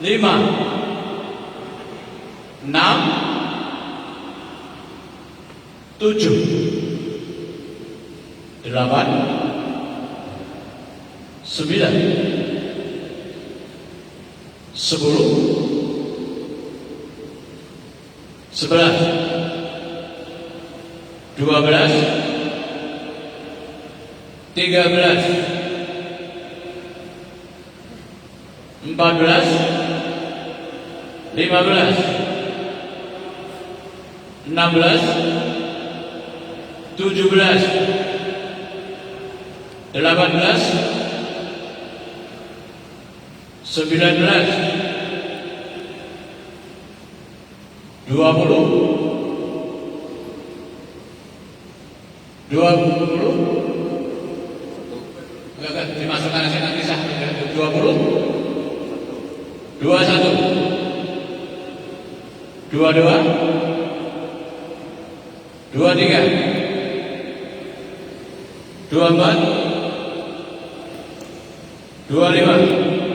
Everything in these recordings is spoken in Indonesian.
5, 6, 7, 8, 9, 10, 11, 12, 13, 14, 15, 16, 17, 18, 19, 20, 20, enggak dimasukkan aja nanti sah 20, 21, 22, 23, 24, 25,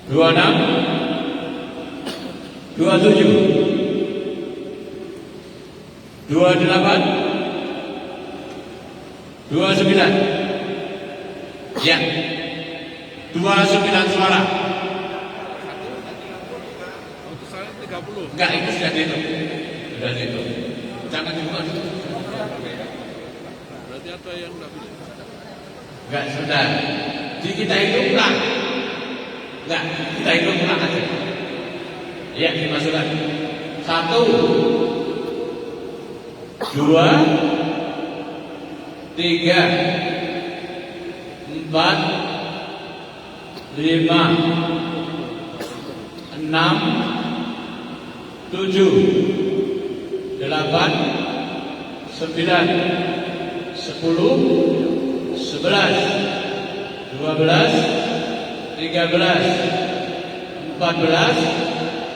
26, 27, 28, 29, ya, 29 suara. Putusannya 30. Enggak, itu sudah dihitung. Sudah dihitung. Jangan dibuka dulu. Berarti ada yang enggak bisa. Enggak, sudah. Jadi kita hitung ulang. Enggak, kita hitung ulang aja. Iya, dimasukkan. 1, 2, 3, 4, 5, 6, 7, 8, 9, 10, 11, 12, 13, 14,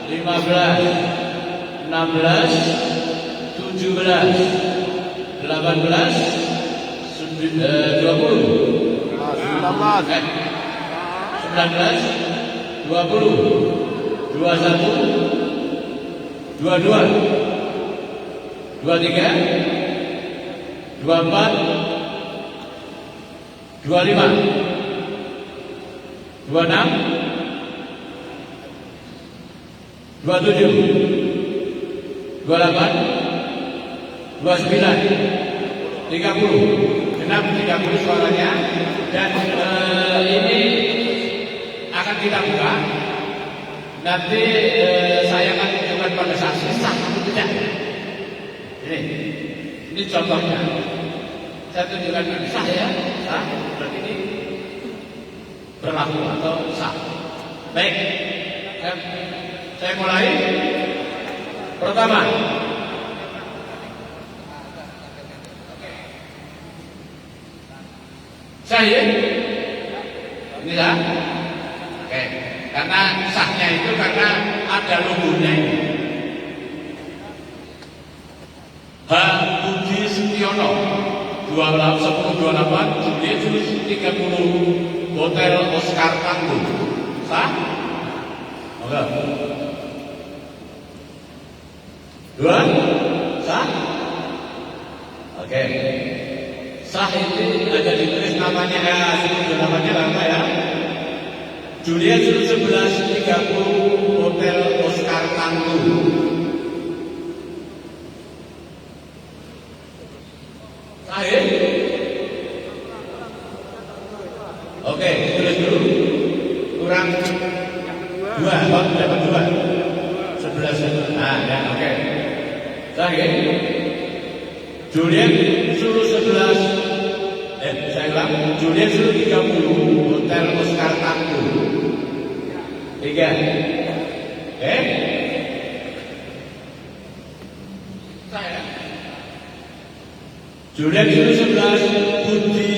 15, 16, 17, 18, 20, 19, 20, 21, 22, 23, 24, 25, 26, 27, 28, 29, 30, genap 30 suaranya. Dan ini akan kita buka. Nanti saya akan tunjukkan pada saksi sah atau tidak. Ini contohnya. Saya tunjukkan sah ya, sah. Berarti ini berlaku atau sah. Baik, saya mulai. Pertama, saya ini sah. Oke, karena sahnya itu karena ada logonya ini. H. Budi Setiono 1028 Julius 30 Hotel Oscar Tangguh. Sah? Oke. 2 sah? Oke. 1 Sah ini ada ditulis namanya, namanya apa ya? Juliet 11.30 Hotel Oscar Tangguh. Sahih? Oke, tulis dulu. Kurang 2, dapat 2. 11. Nah, ya, oke. Sahih. Juliet suruh 11. Saya ulang. Juliet suruh 30 Hotel Oscar Tangguh. 3. Saya. Juliet suruh 11 Budi.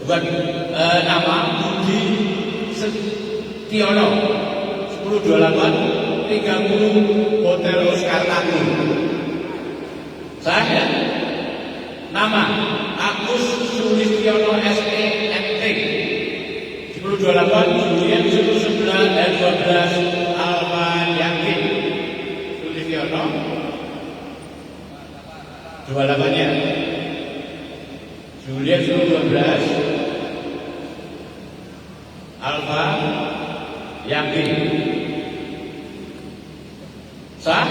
Bukan nama Budi Setiono 1028 30 Hotel Oscar Tangguh. Saya nama Agus Sulistiono SEMT 1028 Juliet 11 dan 12 Alfa Yakin Sulistiono 28-nya Juliet 12 Alfa Yakin. Sah?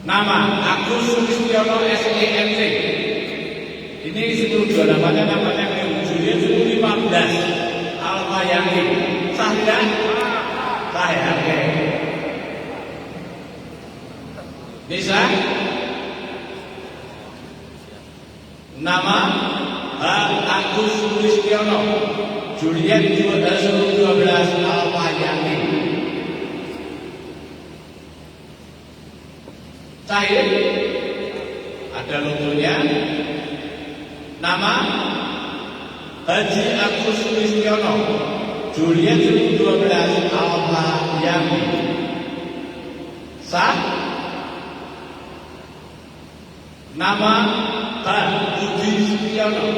Nama Agus Sulistiono SEMT. Ini 1028-nya namanya Juliet 15 Alfa Yakin. Sah tidak? Sah ya, oke. Bisa? Nama Agus Sulistiono Juliet 12 Alfa Yakin. Sahih? Ada logonya. Nama Haji Agus Sulistiono Juliet 12 Alfa Yakin. Sah? Nama Budi Setiono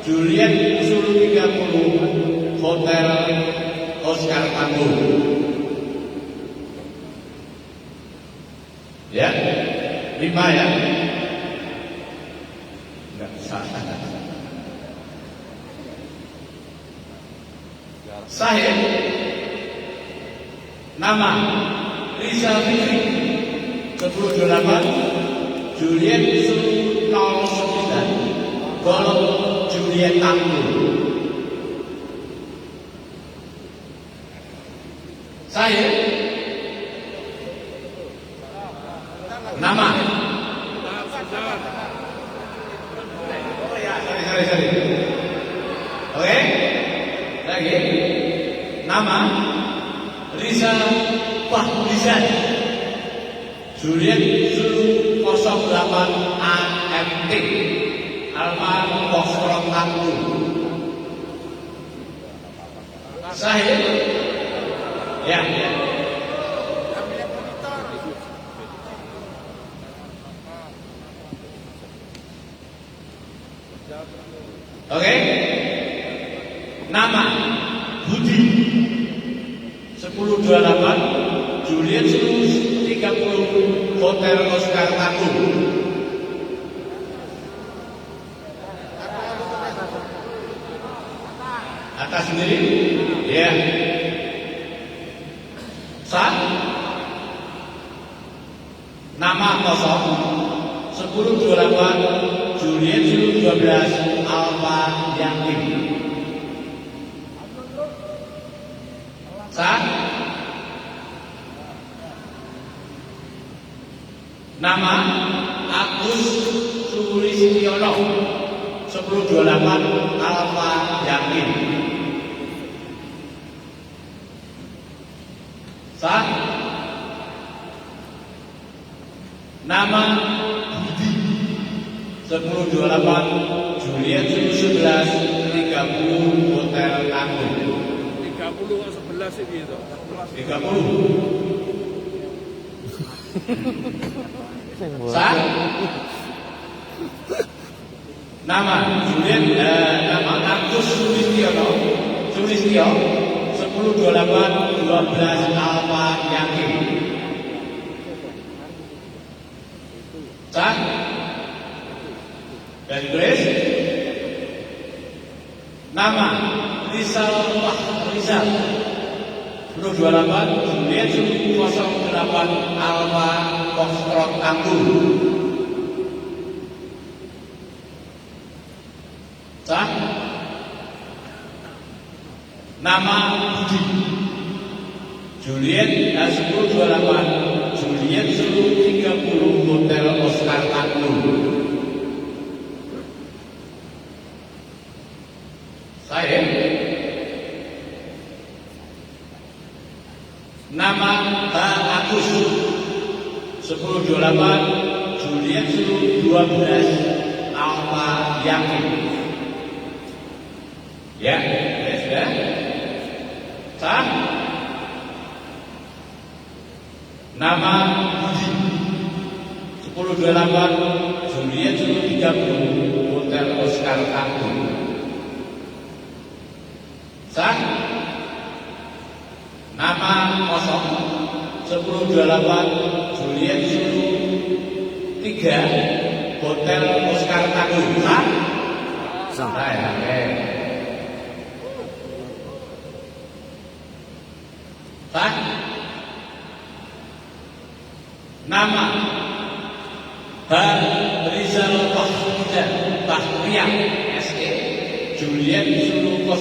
Juliet 30 Hotel Oscar Tangguh. Ya, 5 ya. Enggak salah. Sahih. Nama Risa Fitri 1028 Juliet 09 Golok Juliet Tangguh. Sahih. Nama. Oh ya, sorry. Oke. Lagi. Nama Risa Fahrizan Juliet 08 AMT Alfa Foxtrot Tangguh. Sahih. Ya. Oke. Nama Budi 1028 Juliet 30 Hotel Oscar Tangguh. Atas sendiri? Ya. Sah? Nama kosong 1028 Juliet 12 Alfa Yakin. Sah? Nama Agus Sulistiono 1028 Alfa Yakin. Sah? Nama Budi 1028 Juliet 11 30 Hotel Tangguh. 30 11 ini itu. 30. Sah? Nama Juliet, nama Agus Sulistyo 1028 12 Alfa Yakin. Sah? Dan tulis nama Rizal Rizal 1028 Juliet 08 Alfa Foxtrot Tanggul. Sah? Nama Budi Juliet 1028 Juliet 30 Hotel Oscar Tanggul. Saya nama Agus 1028 Juliet 12 Alfa Yakin. Ya, sudah. Sah? Nama Budi 1028 Juliet 30 Hotel Oscar Tanggul. Sah? Nama kosong 1028 Juliet 3 Hotel Oscar Tanggul. Sah? Sah ya. Sah? Nama Rizal Bahriah SE Juliet 08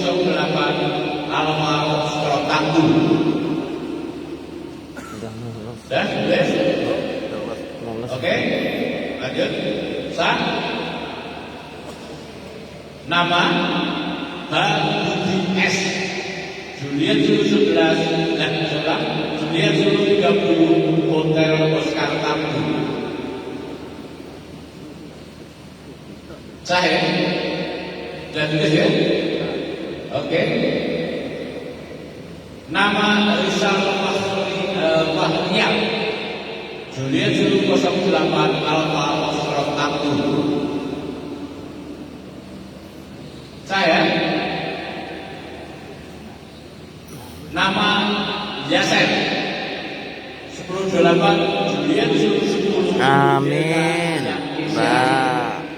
Alfa Foxtrot Tanggul. Sudah, boleh? Oke, lanjut. Sah? Nama Budi S Juliet 11 Juliet 30 Hotel Oscar Tanggul. Sah ya? Sudah tulis ya? Oke. Nama Rizal Fahrial Juliet 08 Alfa Foxtrot Tanggul. Saya nama Yaser 1028 Juliet 10. Amin. Mbak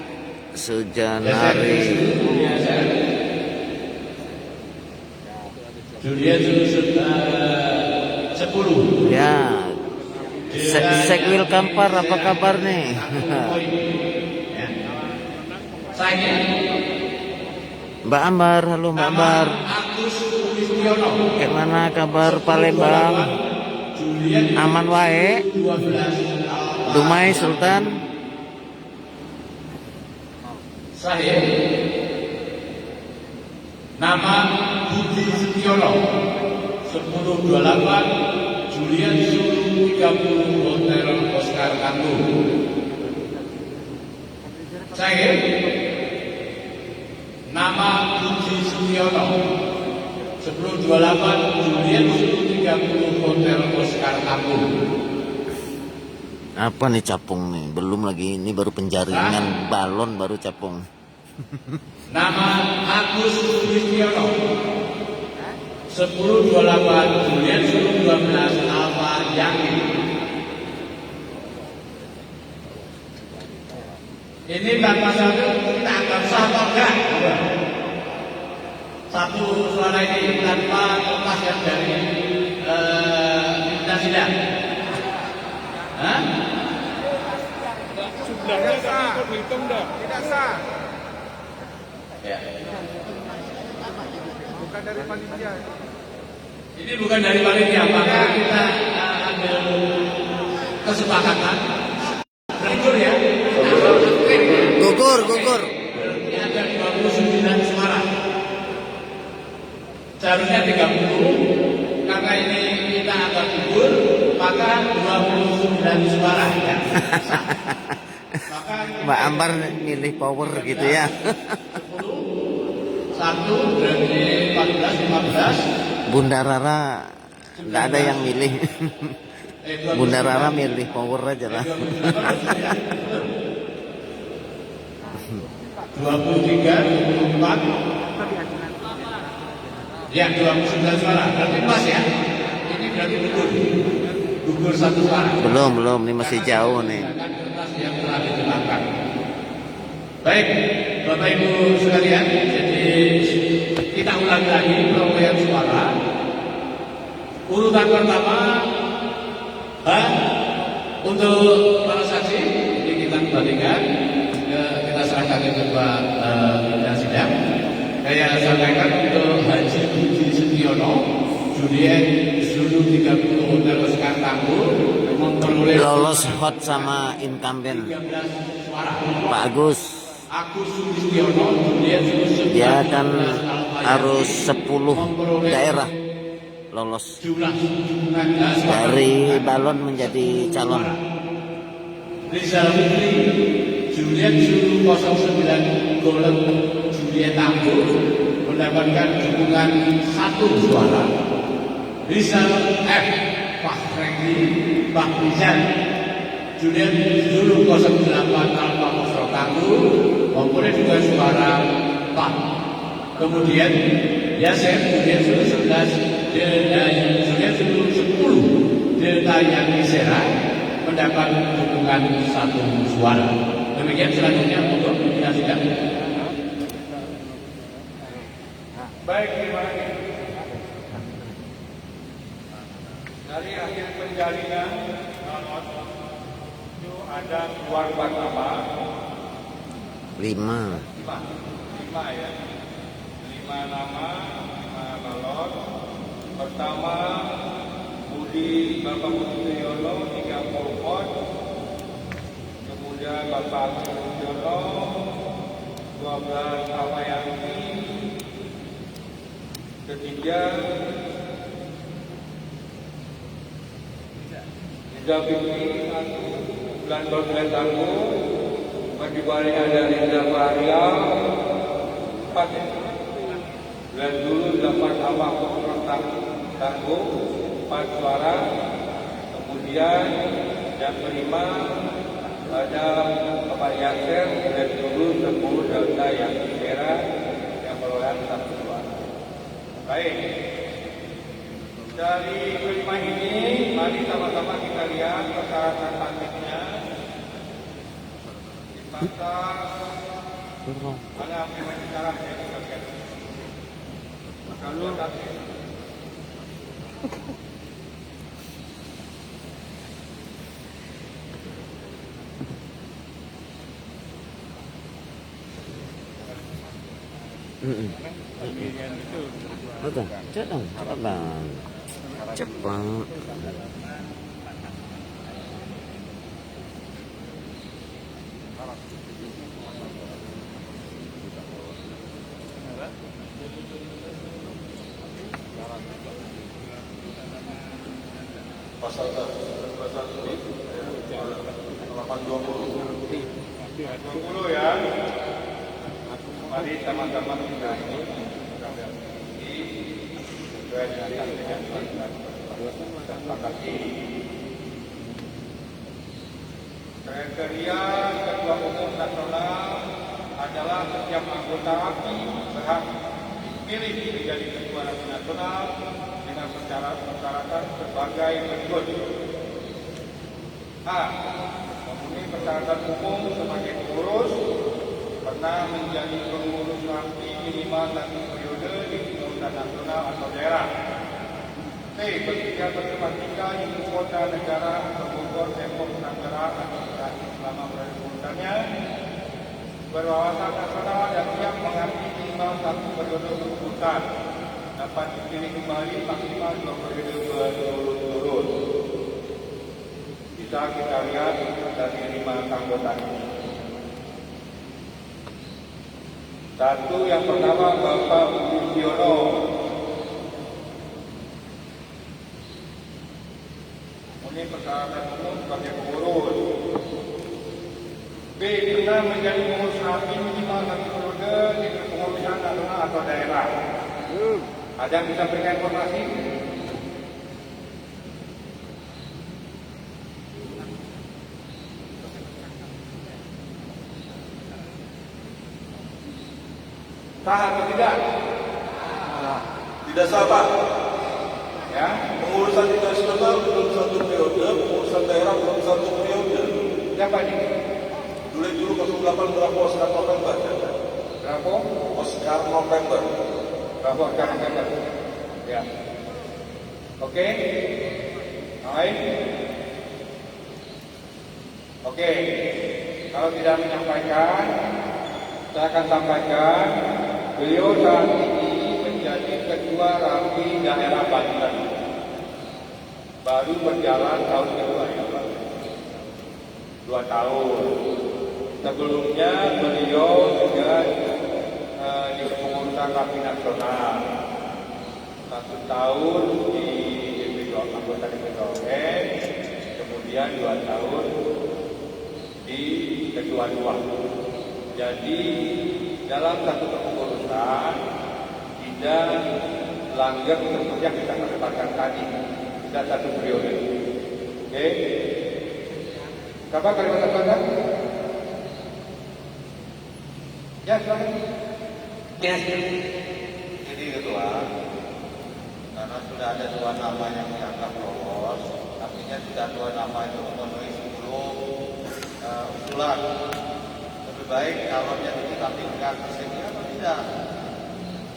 Sujanari. Juliet 10. Ya. Sekwil Kampar, apa kabar nih? Saya Mbak Ambar, halo Mbak Ambar. Gimana kabar Palembang? Aman wae? Dumai Sultan? Saya nama Budi Setiono 1028 Juliet 30 Hotel Oscar Tanggul. Saya nama Budi Setiono 1028 Juliet 30 Hotel Oscar Tanggul. Apa nih capung nih? Belum lagi, ini baru penjaringan balon baru capung. Nama Agus Sulistiono 1028 Juliet 12 Alfa Yakin. Ini tanpa satu kita akan sah atau enggak? Satu suara ini tanpa kertas yang dari kita sidang. Hah? Sebelahnya tapi ikut hitung dah. Tidak sah. Ya. Bukan dari panitia. Ini bukan dari panitia, maka kita ambil kesepakatan. Berikut ya. Gugur. Ini ada 29 suara. Seharusnya 30, karena ini kita akan gugur, maka 29 suara ya. Maka Mbak Ambar milih power gitu ya. 1 dari 14, 15. Bunda Rara nggak ada yang milih. Bunda Rara milih power aja lah. 23, 24. Ya, 29 suara. Berarti pas ya. Ini berarti gugur. Gugur 1 suara. Belum, ini masih jauh nih. Kertas yang telah ditetapkan. Baik, Bapak Ibu sekalian, jadi kita ulang lagi perolehan suara. Urutan pertama, untuk para saksi, ini kita kembalikan, kita serahkan ke ketua pimpinan sidang. Saya sampaikan untuk Haji Budi Setiono, Julien Zulu 30 Hotel Oscar Tanggul, memperoleh Lolos hot sama incumbent 13 suara. Pak Agus. Agus Sulistiono, Julien Zulu 19, Dia kan harus Alfa 10 daerah lolos jumlah dukungan dari balon menjadi calon. Rizal Fikri, Juliet Zulu 09 Golem Juliet Tanggul mendapatkan dukungan 1 suara. Rizal F. Fakhrendi Bakrizal Juliet Zulu 08 Alfa Foxtrot Tanggul memperoleh juga suara 4. Kemudian Yasir Juliet Zulu 11 Juliet Zulu 10 Delta Yang Sera mendapat dukungan 1 suara. Demikian selanjutnya untuk pimpinan sidang. Baik, terima kasih. Dari hasil penjaringan itu ada keluar nama 5. 5 ya. 5 nama, 5 balon. Pertama Bapak Budi Setiono 30 pot. Kemudian Bapak Agus Setiono 12 Awayanti. Ketiga Rizal Fikri 1 Bulan Tanggul. Bagi ada Rizal Fahria 4 dan dulu dapat Alfa Foxtrot Tanggul 4 suara. Kemudian yang kelima ada Bapak Yasir dan dulu 10 Delta Yang Sera yang peroleh 1 suara. Baik, dari kelima ini mari sama-sama kita lihat persyaratan taktiknya. Dipasang mana yang bicara ya kita lihat. Kalau taktik Betul, cepat bang, cepat. Pasal 820 ya. Mari sama-sama kita ini kriteria Ketua Umum Nasional adalah setiap anggota API berhak dipilih menjadi Ketua Nasional dengan persyaratan sebagai berikut. A. Memenuhi persyaratan umum sebagai pengurus, pernah menjadi pengurus API minimal 1 periode di pengurusan nasional atau daerah. B. Bertiga bertematika ibu kota negara atau Bogor, Depok, Tangerang atau Bekasi selama pengurusannya. Berwawasan nasional dan siap mengabdi minimal 1 periode pengurusan. Dapat dipilih kembali maksimal 2 periode berturut-turut. Bisa kita lihat dari 5 anggota ini. 1 yang pertama Bapak Budi Setiono. Ini persyaratan umum sebagai pengurus. B. Pernah menjadi pengurus API minimal 1 periode di kepengurusan nasional atau daerah. Ada yang bisa berikan informasi? Sah atau tidak? tidak sah Pak. Ya. Pengurusan di nasional belum 1 periode, pengurusan daerah belum 1 periode. Siapa ini? Dulu berapa Oscar November? Berapa? Oscar November. Berapa sekarang kan? Ya. Oke. Baik. Oke. Kalau tidak menyampaikan, saya akan sampaikan. Beliau saat ini menjadi Ketua Rapi Daerah Banten. Baru berjalan tahun kedua ya Pak. 2 tahun. Sebelumnya beliau juga di kepengurusan Rapi Nasional. 1 tahun di anggota DPRD, kemudian 2 tahun di Ketua 2. Jadi dalam satu kepengurusan tidak langgar seperti yang kita katakan tadi, tidak 1 periode. Oke? Siapa Kalimantan Barat? Ya, silakan. Jadi ketua, karena sudah ada 2 nama yang dianggap lolos, artinya sudah 2 nama itu memenuhi 10 usulan. Lebih baik calonnya kita tingkat bersedia atau tidak.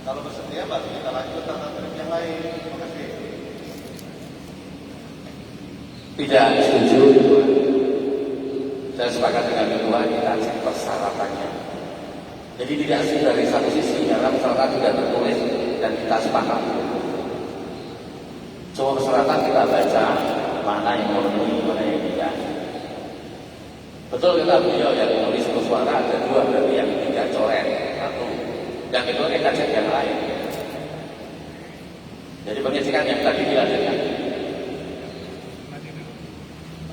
Kalau bersedia baru kita lanjut tata tertib yang lain. Terima kasih. Tidak setuju. Saya sepakat dengan ketua, kita cek persyaratannya. Jadi tidak sih dari satu sisi karena persyaratan sudah tertulis dan kita sepakat. Semua persyaratan kita baca mana yang memenuhi, mana yang tidak. Betul kata beliau yang menulis suara ada 2, berarti yang 3 coret 1. Yang kedua kita cek yang lain. Jadi pengisikan yang tadi dilakukan.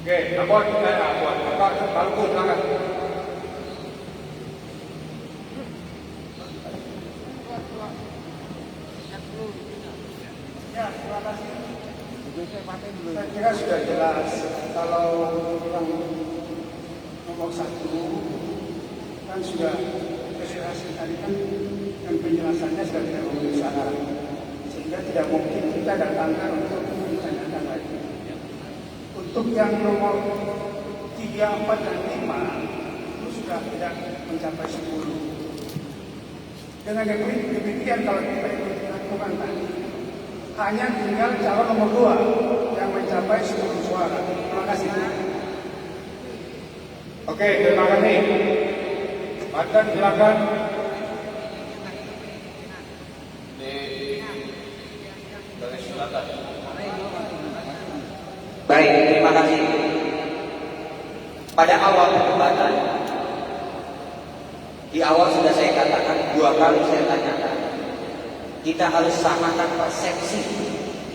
Oke, Abon, bagus, silakan. Ya, terima kasih. Saya kira sudah jelas kalau yang nomor 1 kan sudah hasil tadi kan dan penjelasannya sudah tidak memenuhi syarat, sehingga tidak mungkin kita datangkan untuk menanyakan lagi. Untuk yang nomor 3, 4, dan 5 itu sudah tidak mencapai 10. Dengan demikian kalau kita ikut lakukan tadi, hanya tinggal calon nomor 2 yang mencapai 10 suara. Terima kasih. Oke, terima kasih. Banten silakan. Dari silakan. Baik, terima kasih. Pada awal perdebatan, di awal sudah saya katakan 2 kali saya tanyakan, kita harus samakan persepsi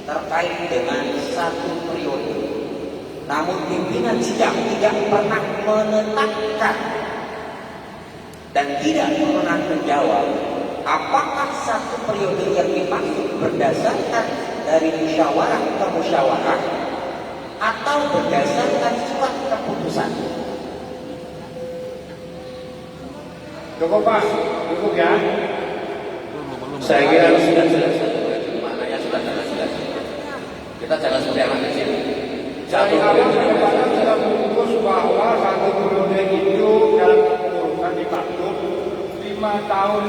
terkait dengan 1 periode. Namun pimpinan sidang tidak pernah menetapkan dan tidak pernah menjawab apakah 1 periode yang dimaksud berdasarkan dari musyawarah ke musyawarah atau berdasarkan surat keputusan. Cukup Pak, cukup ya. Saya kira sudah jelas. Maknanya sudah jelas. Kita jangan seperti anak kecil. Dari awal perdebatan sudah memutus bahwa 1 periode itu dalam kepengurusan dimaksud 5 tahun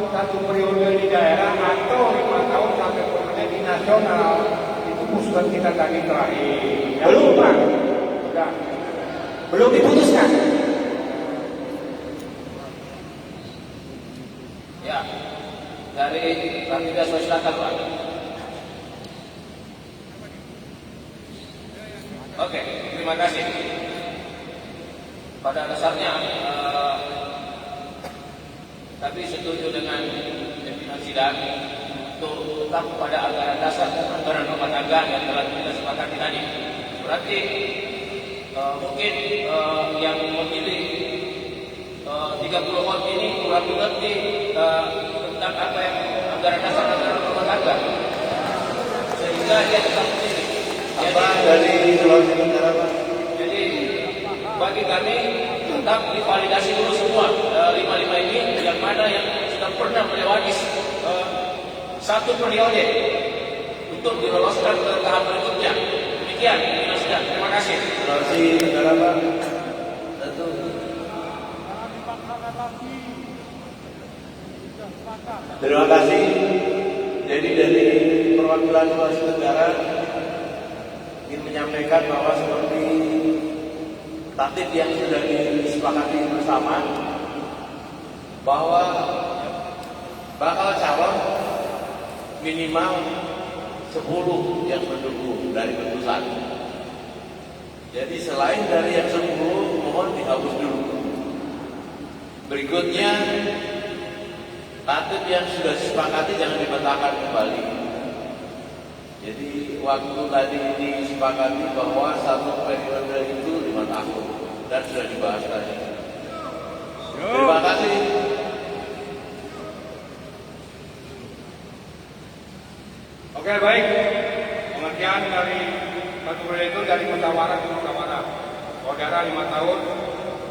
1 periode di daerah atau 5 tahun 1 periode di nasional. Itu usulan kita tadi terakhir. Ya, Belum Pak, sudah. belum diputuskan. Ya, dari Rakyat silakan Pak. Oke, terima kasih. Pada dasarnya, tapi setuju dengan pimpinan sidang untuk tetap pada anggaran dasar anggaran rumah tangga yang telah kita sepakati tadi. Berarti mungkin yang memilih 30 vote ini kurang mengerti tentang apa yang anggaran dasar anggaran rumah tangga, sehingga dia tetap memilih. Apa dari Sulawesi Tenggara Pak? Jadi bagi kami tetap divalidasi dulu semua 5 ini yang mana yang sudah pernah melewati 1 periode untuk diloloskan ke tahap berikutnya. Demikian, terima kasih. Sulawesi Tenggara Pak? Terima kasih. Jadi dari perwakilan Sulawesi Tenggara ingin menyampaikan bahwa seperti tatib yang sudah disepakati bersama, bahwa bakal calon minimal 10 yang mendukung dari putusan. Jadi selain dari yang 10, mohon dihapus dulu. Berikutnya, tatib yang sudah disepakati jangan dibatalkan kembali. Jadi waktu tadi disepakati bahwa satu periode itu 5 tahun dan sudah dibahas tadi. Terima kasih. Oke, baik. Pengertian dari satu periode itu dari musyawarah ke musyawarah. Saudara 5 tahun,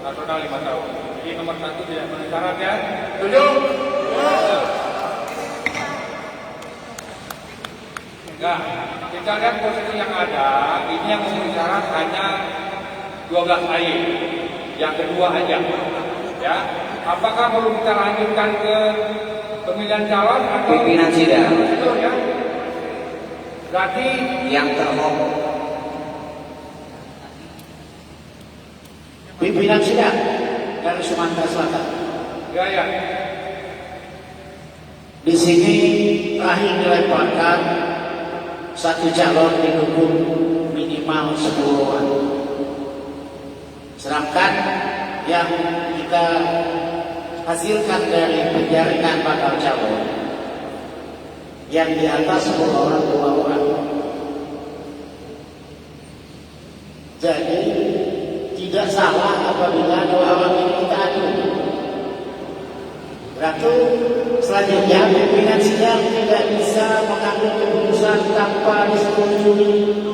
nasional 5 tahun. Jadi nomor 1 tidak memenuhi syarat ya. Setuju? Nah, kita lihat posisi yang ada. Ini yang memenuhi syarat hanya 12 air. Yang kedua aja. Ya. Apakah perlu kita lanjutkan ke pemilihan calon atau Pimpinan sidang ya? Berarti yang terhormat, Pimpinan sidang dari Sumatera Selatan. ya. Di sini terakhir dilemparkan satu calon didukung minimal 10 orang. Sedangkan yang kita hasilkan dari penjaringan bakal calon yang di atas 10 orang 2 orang. Jadi tidak salah apabila 2 orang ini kita adu. Berarti selanjutnya pimpinan sidang tidak bisa mengambil keputusan tanpa disetujui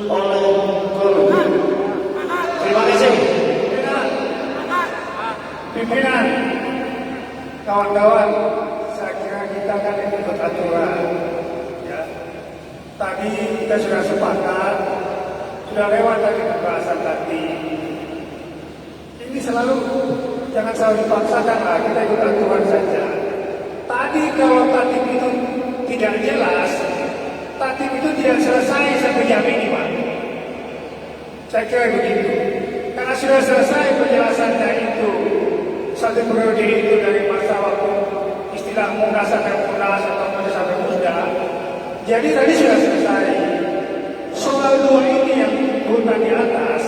oleh quorum. Terima kasih. Pimpinan, kawan-kawan, saya kira kita kan ikut aturan. Ya. Tadi kita sudah sepakat, sudah lewat tadi pembahasan tadi. Ini selalu jangan selalu dipaksakan lah, kita ikut aturan saja. Tadi kalau tatib itu tidak jelas, tatib itu tidak selesai sampai jam ini, Pak. Saya kira begitu. Karena sudah selesai penjelasannya itu, satu periode itu dari masa waktu istilah munas sampai munas atau munas sampai muda. Jadi tadi sudah selesai. Soal 2 ini yang urutan di atas,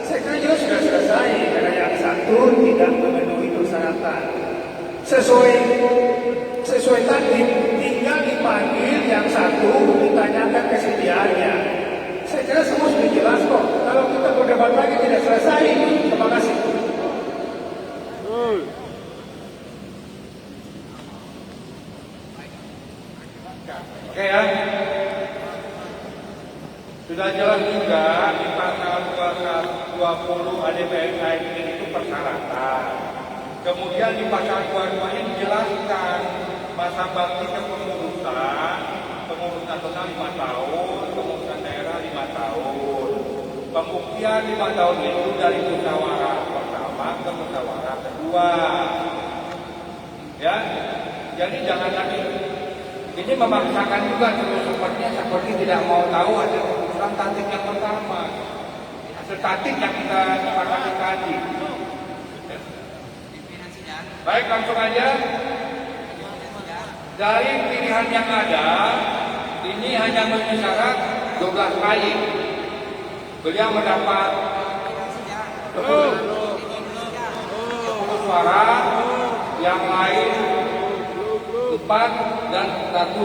saya kira juga sudah selesai karena yang satu tidak memenuhi persyaratan. Sesuai tadi tinggal dipanggil yang satu, ditanyakan kesediaannya. Saya kira semua sudah jelas kok. Kalau kita berdebat lagi tidak selesai. Terima kasih. Oke ya. Sudah jelas juga di pasal 20 ADPS itu persyaratan. Kemudian di pasal 22 ini dijelaskan masa bakti kepengurusan, pengurus nasional 5 tahun, pengurusan daerah 5 tahun. Pembuktian 5 tahun itu dari musyawarah pertama ke musyawarah kedua. Ya, jadi jangan lagi. Ini memaksakan juga seperti tidak mau tahu ada keputusan tatib yang pertama. Hasil tatib yang kita sepakati tadi. Baik, langsung aja. Dari pilihan yang ada, ini hanya memenuhi syarat 12 kali. Beliau mendapat 10 suara, yang lain 4 dan 1.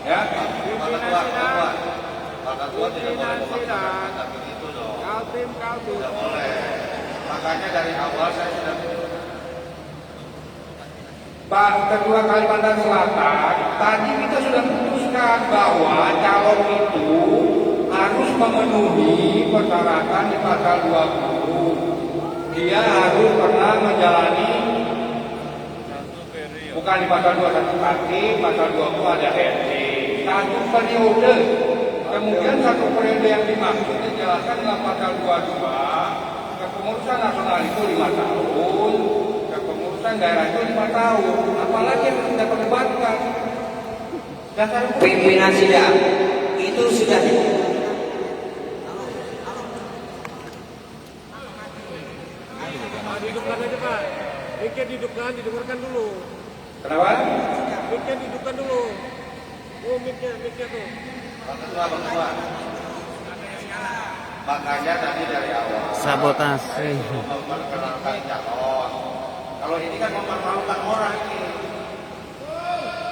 Ya, Pak Ketua tidak boleh memaksakan tapi itu dong. Tidak boleh. Makanya dari awal saya sudah Pak Ketua Kalimantan Selatan, tadi kita sudah putuskan bahwa calon itu harus memenuhi persyaratan di pasal 20. Dia harus pernah menjalani, bukan di pasal 21 tadi, pasal 20 ada RT. 1 periode. Kemudian 1 periode yang dimaksud dijelaskan dalam pasal 22. kepengurusan nasional itu 5 tahun, kepengurusan daerah itu 5 tahun. Apalagi yang kita perdebatkan? Dasar hukum. Pimpinan sidang itu sudah Dihidupkan aja Pak. Miknya dihidupkan, didengarkan dulu. Kenapa? Miknya dihidupkan dulu. Oh miknya tuh. Berdua. Makanya tadi dari awal Sabotase. memperkenalkan calon. Kalau ini kan mempermalukan orang ini.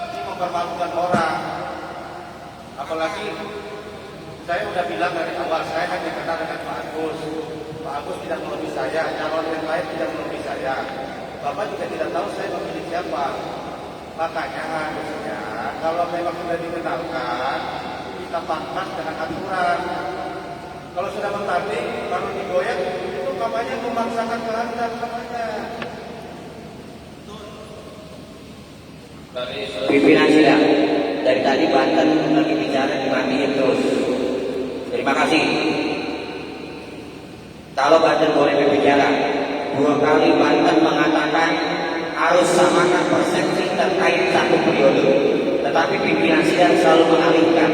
Ini mempermalukan orang. Apalagi saya udah bilang dari awal, saya hanya kenal dengan Pak Agus. Pak Agus tidak melebihi saya, calon yang lain tidak melebihi saya. Bapak juga tidak tahu saya memilih siapa. Makanya harusnya kalau memang sudah dikenalkan, kita pangkas dengan aturan. Kalau sudah mentanding, kalau digoyang, itu namanya memaksakan kehendak namanya. pimpinan sidang. Dari tadi Banten lagi bicara dimatiin terus. Terima kasih. Kalau Banten boleh berbicara, 2 kali Banten mengatakan harus samakan persepsi terkait 1 periode. Tetapi pimpinan sidang selalu mengalihkan.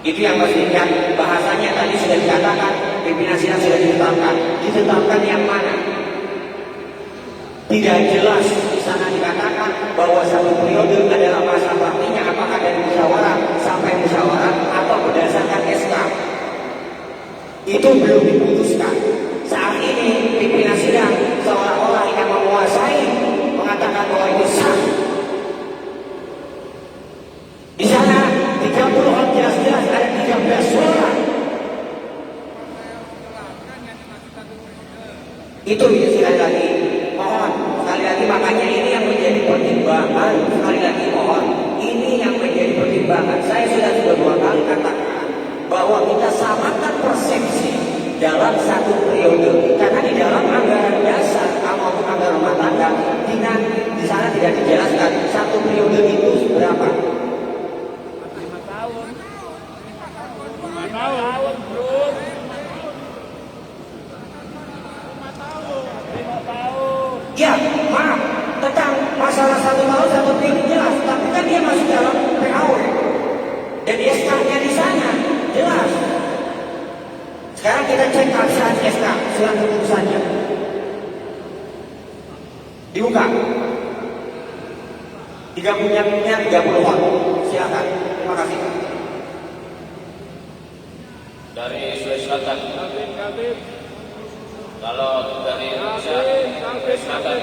Itu yang mesti dilihat. Bahasanya tadi sudah dikatakan, pimpinan sidang sudah ditetapkan. Ditetapkan yang mana? Tidak jelas di sana dikatakan bahwa 1 periode adalah masa baktinya apakah dari musyawarah sampai musyawarah atau berdasarkan SK. Itu belum diputuskan. Saat ini pimpinan sidang seolah-olah yang menguasai mengatakan bahwa itu sah. Di sana 30 orang jelas-jelas ada 13 suara. Itu ya sekali lagi. Mohon sekali lagi, makanya ini yang menjadi pertimbangan. Sekali lagi mohon, ini yang menjadi pertimbangan. Saya sudah 2 kali katakan bahwa kita samakan persepsi dalam 1 periode. Karena di dalam anggaran dasar maupun anggaran rumah tangga di sana tidak dijelaskan 1 periode itu berapa. 5 tahun. 5 tahun bro. 5 tahun. Ya, maaf, tentang masalah 1 tahun 1 periode jelas, tapi kan dia masuk dalam PAW dan SK-nya di sana jelas. Sekarang kita cek keabsahan SK surat keputusannya. Dibuka. 30-nya 30 hot. Silakan. Terima kasih. Dari Sulawesi Selatan. Kaltim. Kalau dari Indonesia, Sulawesi Selatan.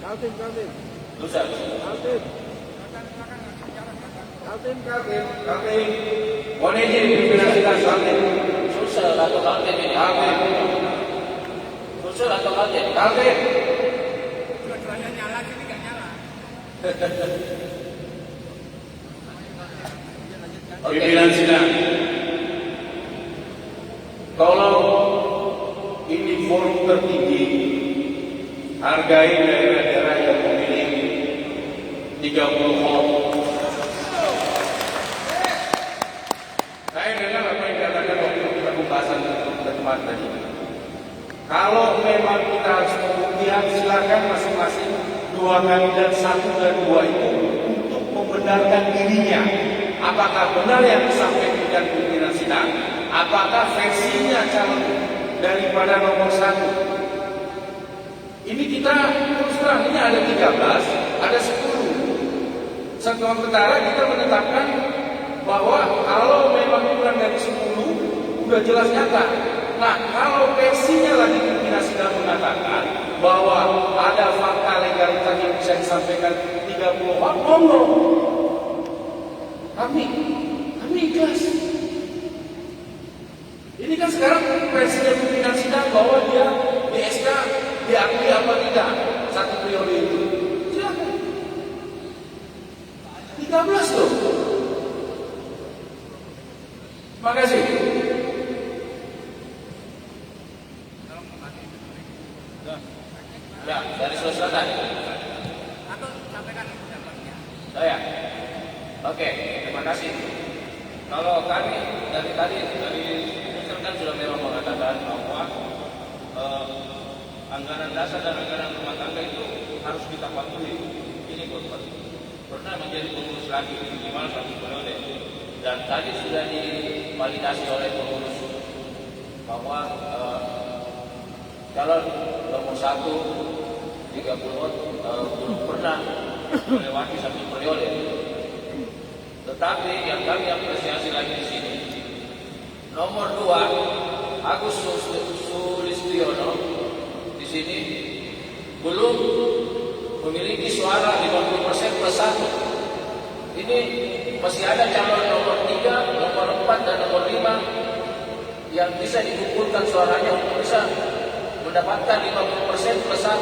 Kaltim. Lusa. Kami boleh izin pimpinan sidang Kaltim. Sulsel atau Kaltim ini? Sulsel atau Kaltim? Kaltim. Pimpinan sidang. Kalau ini forum tertinggi, hargai daerah-daerah yang memiliki 30 hot. Saya dengar apa yang dikatakan waktu kita pembahasan kemarin tadi. Kalau memang kita harus membuktikan, silakan masing-masing 2 kandidat 1 dan 2 itu untuk membenarkan dirinya. Apakah benar yang disampaikan pimpinan sidang? Apakah versinya calon daripada nomor 1? Ini kita terus terang, ini ada 13, ada 10. Sementara kita menetapkan bahwa kalau memang kurang dari 10, udah jelas nyata. Nah, kalau versinya lagi pimpinan sidang mengatakan bahwa ada fakta legalitas yang bisa disampaikan 30 orang, monggo. Kami ikhlas. Ini kan sekarang versinya pimpinan sidang bahwa dia di SK diakui apa tidak 1 periode itu. Silakan. 13 loh. Terima kasih. Ya, dari Sulawesi Selatan. Saya. Oke, terima kasih. Kalau kami dari tadi misalkan sudah memang mengatakan bahwa anggaran dasar dan anggaran rumah tangga itu harus kita patuhi. Ini pernah menjadi pengurus lagi minimal 1 periode, dan tadi sudah divalidasi oleh pengurus bahwa calon nomor 1 belum pernah melewati 1 periode. Tetapi yang kami apresiasi lagi di sini, nomor 2 Agus Sulistiono di sini belum memiliki suara 50% plus 1. Ini masih ada calon nomor 3, nomor 4 dan nomor 5 yang bisa dikumpulkan suaranya untuk bisa mendapatkan 50% plus 1.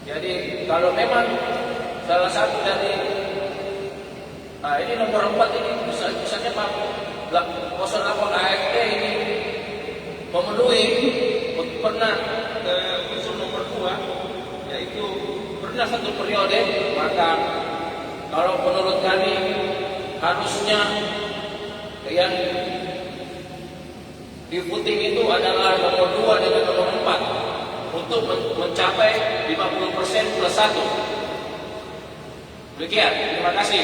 Jadi kalau memang salah satu dari ini nomor 4 ini misalnya Pak 08 AFD ini memenuhi pernah unsur nomor 2, yaitu pernah 1 periode, maka kalau menurut kami harusnya yang di voting itu adalah nomor 2 dengan nomor 4 untuk mencapai 50% plus 1. Demikian, terima kasih.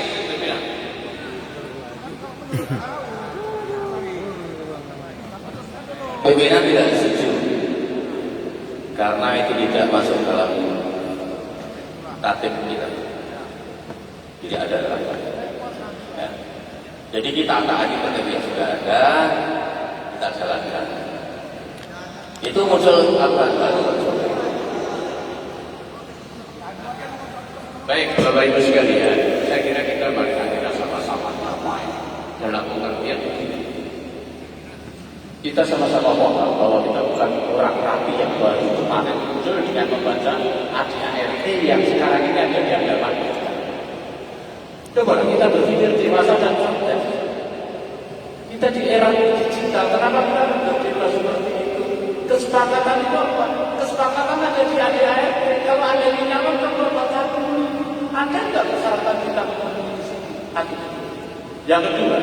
Pimpinan tidak setuju karena itu tidak masuk dalam tatib kita. Tidak ada dalam tatib. Ya. Jadi kita taati tatib yang sudah ada, kita jalankan. Itu muncul apa? Baik, Bapak Ibu sekalian, saya kira kita marilah sama-sama damai dalam pengertian begini. Kita sama-sama paham bahwa kita bukan orang rapi yang baru kemarin muncul dengan membaca ADART yang sekarang ini ada di hadapan kita. Coba kita berpikir dewasa dan cerdas. Kita di era digital, kenapa kita berpikir seperti itu? Kesepakatan itu apa? Kesepakatan ada di ADART. Kalau ada di nyalon kan berbahasa dulu. Ada nggak persyaratan kita memenuhi di sini? Yang kedua,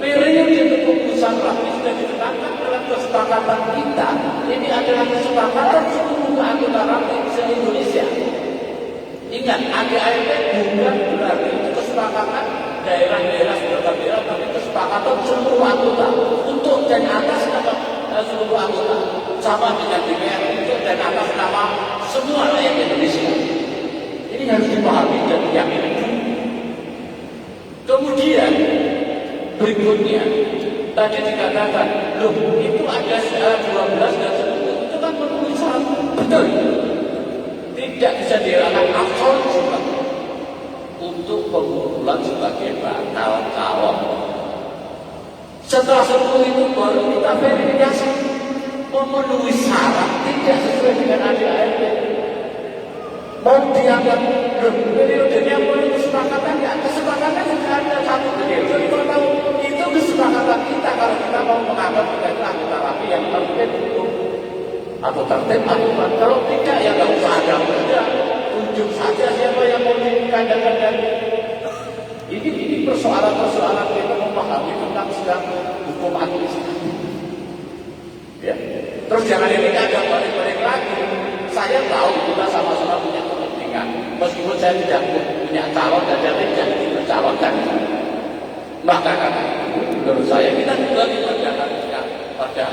periode keputusan rapi sudah ditetapkan dalam kesepakatan kita. Ini adalah kesepakatan seluruh anggota rapi se-Indonesia. Ingat, ADART bukan berarti itu kesepakatan daerah-daerah daerah, tapi kesepakatan seluruh anggota untuk dan atas nama seluruh anggota, sama dengan DPR untuk dan atas nama semua rakyat Indonesia. Ini harus dipahami dan diyakini. Kemudian berikutnya tadi dikatakan, loh itu ada 12 dan 10 itu kan memenuhi syarat. Betul. Tidak bisa diralat absolut untuk pengumpulan sebagai bakal calon. Setelah 10 itu baru kita verifikasi memenuhi syarat, tidak sesuai dengan ADART. Mau dianggap periodenya memenuhi kesepakatan, ya kesepakatan sudah ada 1 periode 5 tahun. Itu kesepakatan kita kalau kita mau menganggap kita itu anggota rapi yang tertib hukum atau tertib aturan. Kalau tidak ya nggak usah ada kerja, tunjuk saja siapa yang mau dikandang-kandang. Ini persoalan-persoalan kita memahami tentang sidang hukum administratif. Ya. Terus jangan ini ada balik-balik lagi. Saya tahu kita sama-sama punya kepentingan. Meskipun saya tidak punya calon dan saya tidak dicalonkan. Maka karena itu, menurut saya kita juga pada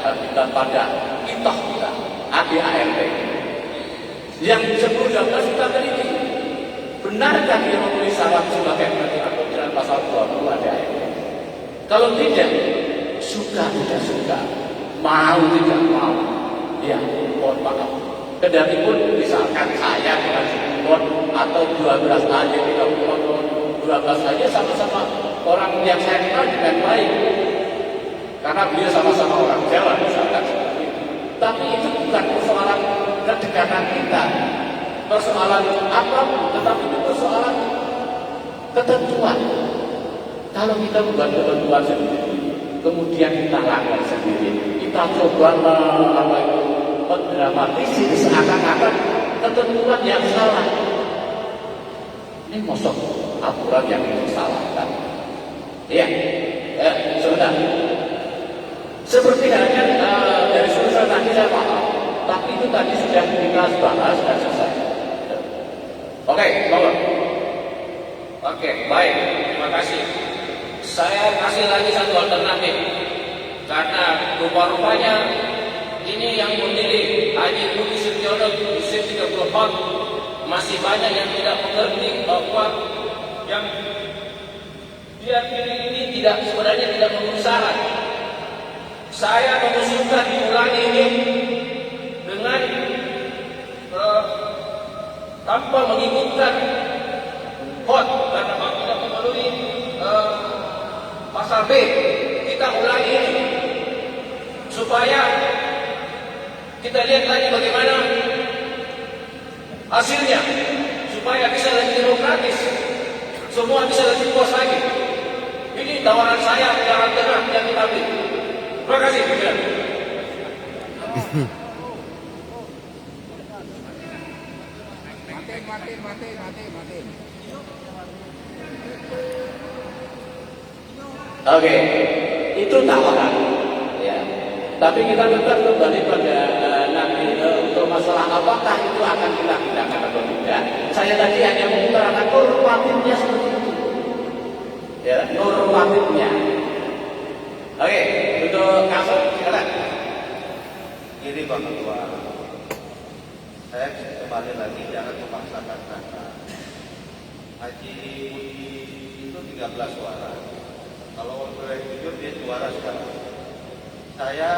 kita ADART yang sebelum kita teliti. Benarkah dia memenuhi syarat sebagai peraturan pasal 20 ADART? Kalau tidak, suka tidak suka, mau tidak mau, ya mohon maaf. Kendati pun misalkan saya dengan Simon atau 12 aja kita 12 saja sama-sama orang yang saya kenal dengan baik, karena beliau sama-sama orang Jawa misalkan seperti itu. Tapi itu bukan persoalan kedekatan kita, persoalan apapun, tetapi itu persoalan ketentuan. Kalau kita membuat ketentuan sendiri, kemudian kita langgar sendiri, kita coba mendramatisir seakan-akan ketentuan yang salah. Ini masuk aturan yang disalahkan. Ya, sebentar. Seperti halnya dari sumber tadi saya paham, tapi itu tadi sudah kita bahas dan selesai. Oke, bagus. Oke, baik. Terima kasih. Saya kasih lagi satu alternatif. Karena rupa-rupanya ini yang memilih Haji Budi Sugiono Yusuf 34 masih banyak yang tidak mengerti bahwa yang dia pilih ini sebenarnya tidak memenuhi syarat. Saya mengusulkan diulangi ini dengan tanpa mengikutkan hot karena tidak memenuhi pasal B. Kita ulangi ini supaya kita lihat lagi bagaimana hasilnya, supaya bisa lebih demokratis, semua bisa lebih puas lagi. Ini tawaran saya jalan tengah yang kita ambil. Terima kasih. Mati. Oke, itu tawaran. Ya. Tapi kita tetap kembali pada nanti untuk masalah apakah itu akan kita tindakan atau tidak. Saya tadi hanya mengutarakan normatifnya seperti itu. Ya, normatifnya. Oke, untuk kasus silakan. Jadi Pak Ketua, saya kembali lagi jangan memaksakan kata. Haji itu 13 suara. Kalau boleh jujur dia juara sekarang. Saya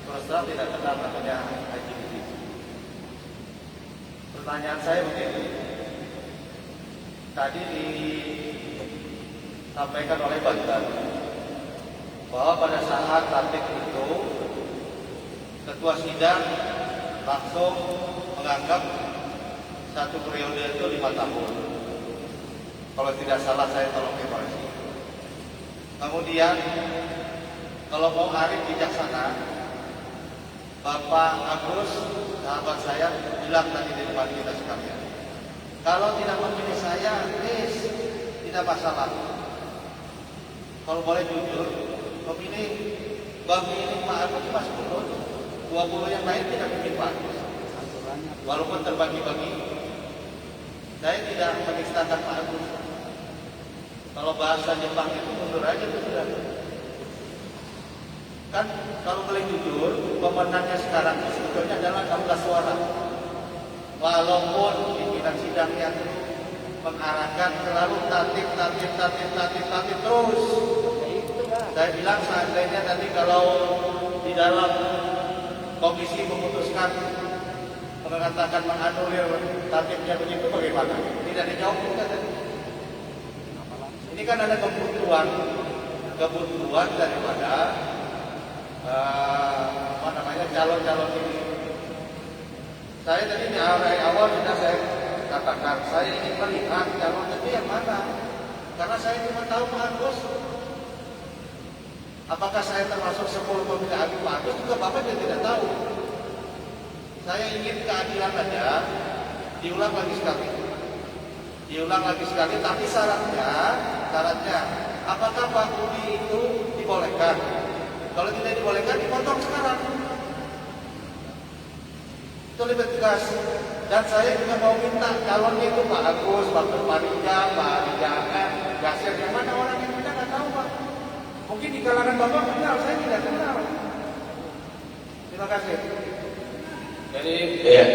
terus terang tidak kenal namanya Haji Budi. Pertanyaan saya begini. Tadi disampaikan oleh Banten bahwa pada saat tatip itu ketua sidang langsung menganggap satu periode itu 5 tahun. Kalau tidak salah saya tolong dikoreksi. Kemudian kalau mau arif bijaksana, Bapak Agus, sahabat saya, bilang tadi di depan kita sekalian, kalau tidak memilih saya, please, tidak masalah. Kalau boleh jujur, memilih Pak Agus Mas 20 yang lain tidak memilih Pak Agus. Walaupun terbagi-bagi, saya tidak menistakan Pak Agus. Kalau bahasa Jepang itu mundur aja itu sudah. Kan kalau boleh jujur, pemenangnya sekarang itu sebetulnya adalah 16 suara. Walaupun pimpinan sidang yang mengarahkan selalu tatip terus. Saya bilang seandainya nanti kalau di dalam komisi memutuskan mengatakan menganulir tatipnya begitu bagaimana? Tidak dijawab juga tadi. Ini kan ada kebutuhan daripada calon-calon ini. Saya tadi di awal sudah saya katakan saya ingin melihat calon itu yang mana, karena saya cuma tahu Pak Agus. Apakah saya termasuk 10 pemilih Habib Pak Agus juga Bapak juga tidak tahu. Saya ingin keadilan aja, diulang lagi sekali, tapi syaratnya, apakah Pak Budi itu dibolehkan? Kalau tidak dibolehkan, dipotong sekarang. Itu lebih tegas. Dan saya juga mau minta calonnya itu Pak Agus, Pak Parija, Pak Arijangan, Gasir, yang mana orang yang kita nggak tahu Pak. Mungkin di kalangan Bapak kenal, saya tidak kenal. Terima kasih. Jadi ya,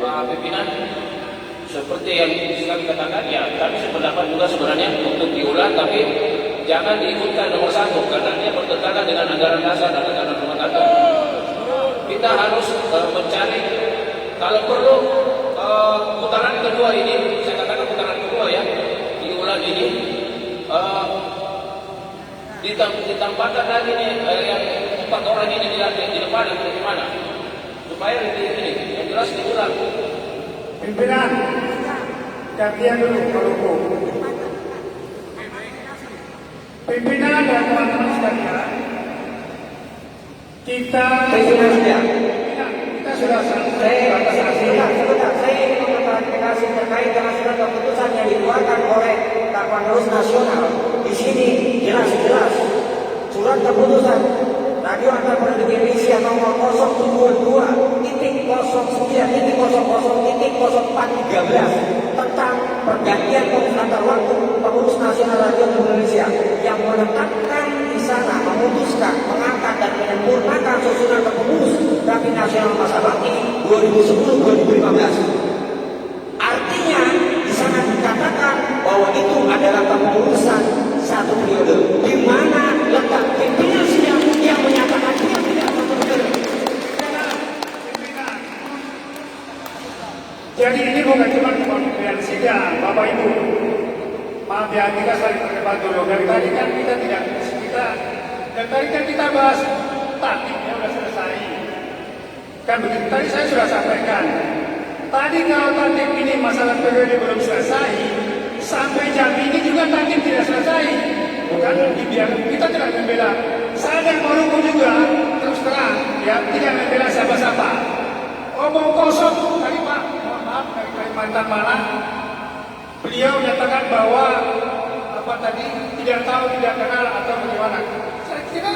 Pak Pimpinan, seperti yang kami katakan ya, kami sependapat juga sebenarnya untuk diulang, tapi jangan diikutkan nomor 1 karena dia bertentangan dengan anggaran dasar dan anggaran rumah tangga. Kita harus mencari, kalau perlu putaran kedua ini, saya katakan putaran kedua ya, diulang ini, ditambahkan lagi nih yang 4 orang ini di depan atau di mana, supaya ini yang jelas diulang. Pimpinan, gantian dulu kalau pimpinan dan teman-teman sekalian, kita sudah selesai. Sebentar, saya ingin mengklarifikasi terkait dengan surat keputusan yang dikeluarkan oleh Tapanulus Nasional. Di sini jelas surat keputusan radio antar penduduk Indonesia nomor 022.09.00.0413 tentang pergantian pengurus antar waktu pengurus nasional radio Indonesia yang menetapkan di sana memutuskan mengangkat dan menyempurnakan susunan pengurus Rapi Nasional masa bakti 2010-2015. Artinya di sana dikatakan bahwa itu adalah kepengurusan satu periode, di mana letak pimpinan sidang yang menyatakan dia tidak satu periode. Jadi ini bukan cuma pemilihan sidang, Bapak Ibu. Maaf ya, kita saling berdebat dulu. Dari tadi kan kita bahas tatibnya sudah selesai. Kan begitu tadi saya sudah sampaikan. Tadi kalau tatib ini masalah periode belum selesai, sampai jam ini juga tatib tidak selesai. Bukan biar kita tidak membela. Saya dan Maluku juga terus terang ya tidak membela siapa-siapa. Omong kosong tadi Pak, mohon maaf dari Kalimantan mana? Beliau menyatakan bahwa apa tadi tidak tahu, tidak kenal atau bagaimana. Saya kira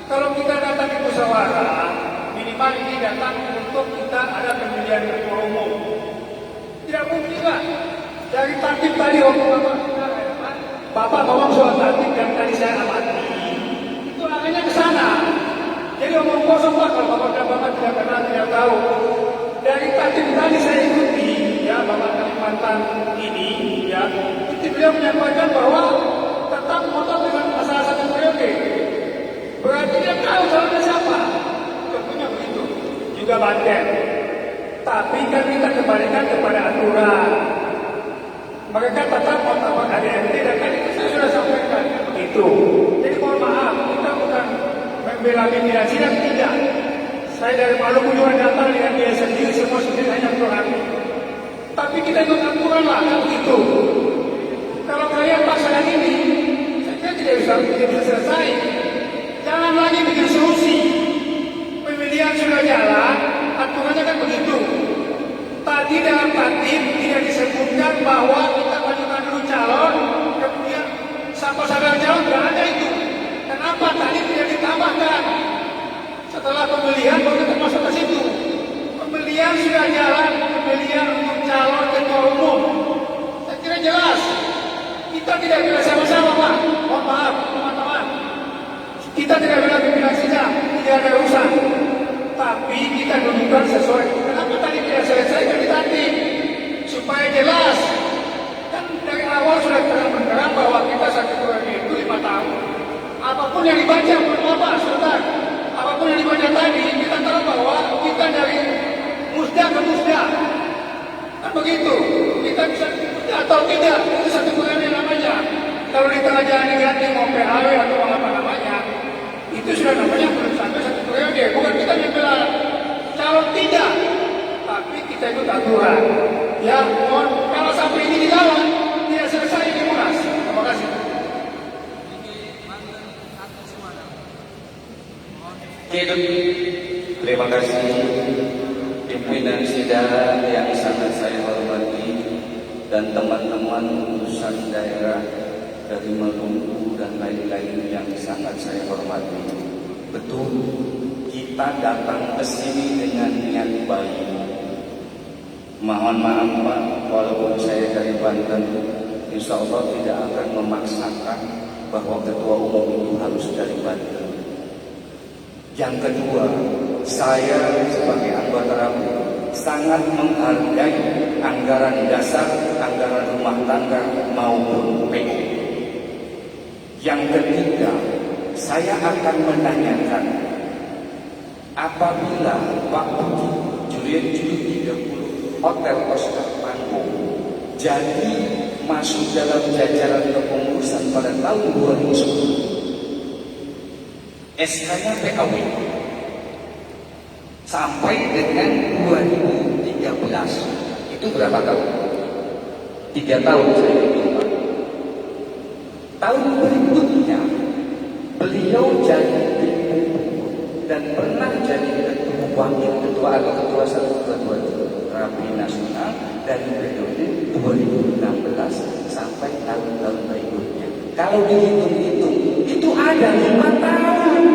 kalau kita datang ke musyawarah, minimal ini datang untuk kita ada pemilihan ketua umum. Tidak mungkin lah dari tatib tadi Bapak ngomong soal tatib dan tadi saya amati itu arahnya ke sana. Jadi omong kosong Pak kalau Bapak tidak kenal, tidak tahu. Dari tatib tadi saya ikuti ya Bapak Kalimantan ini ya itu beliau menyampaikan bahwa tetap ngotot dengan masalah satu periode. Berarti dia tahu calonnya siapa. Tentunya begitu. Juga Banten. Tapi kan kita kembalikan kepada aturan. Mereka tetap mau ADMD dan tadi saya sudah sampaikan begitu. Jadi mohon maaf, kita bukan membela pimpinan sidang, tidak. Saya dari Maluku juga datang dengan dia sendiri, semua sendiri hanya aturan. Tapi kita ikut aturan lah, kan begitu. Kalau kalian paksakan ini, saya kira tidak bisa selesai. Jangan lagi bikin solusi. Pemilihan sudah jalan, aturannya kan begitu. Tadi dalam tatib tidak disebutkan bahwa kita majukan dulu calon, kemudian sampai sadar calon tidak ada itu. Kenapa tadi tidak ditambahkan? Setelah pemilihan baru kita masuk ke situ. Pemilihan sudah jalan, pemilihan untuk calon ketua umum. Saya kira jelas. Kita tidak bila sama-sama Pak. Mohon maaf teman-teman. Kita tidak bila pimpinan sidang, tidak ada urusan. Tapi kita dudukkan sesuai. Kenapa tadi tidak selesai dari tatib? Supaya jelas. Kan dari awal sudah terang-terang bahwa kita satu periode itu 5 tahun. Apapun yang dibaca, Bapak, sebentar. Apapun yang dibaca tadi, kita tahu bahwa kita dari musda ke musda. Kan begitu. Kita bisa musda atau tidak. Itu satu periode namanya. Kalau di tengah jalan diganti mau PHW atau apa namanya, itu sudah namanya belum sampai satu periode. Bukan kita membela calon, tidak. Tapi kita ikut aturan. Ya, mohon kalau sampai ini dilawan, tidak selesai di Munas. Terima kasih. Terima kasih pimpinan sidang yang sangat saya hormati dan teman-teman utusan daerah dari Maluku dan lain-lain yang sangat saya hormati. Betul, kita datang ke sini dengan niat baik. Mohon maaf Pak, walaupun saya dari Banten, insya Allah tidak akan memaksakan bahwa ketua umum itu harus dari Banten. Yang kedua, saya sebagai anggota RAPI sangat menghargai anggaran dasar, anggaran rumah tangga maupun PO. Yang ketiga, saya akan menanyakan apabila Pak Budi Juliet Juli 30 Hotel Oscar Panggung jadi masuk dalam jajaran kepengurusan pada tahun 2010, SK-nya PKW sampai dengan 2013, itu berapa tahun? 3 tahun saya lupa. Tahun berikutnya beliau jadi dan pernah jadi ketua wakil ketua atau ketua satu ketua Rapi Nasional dari periode 2016 sampai tahun-tahun berikutnya. Kalau dihitung-hitung itu ada 5 tahun.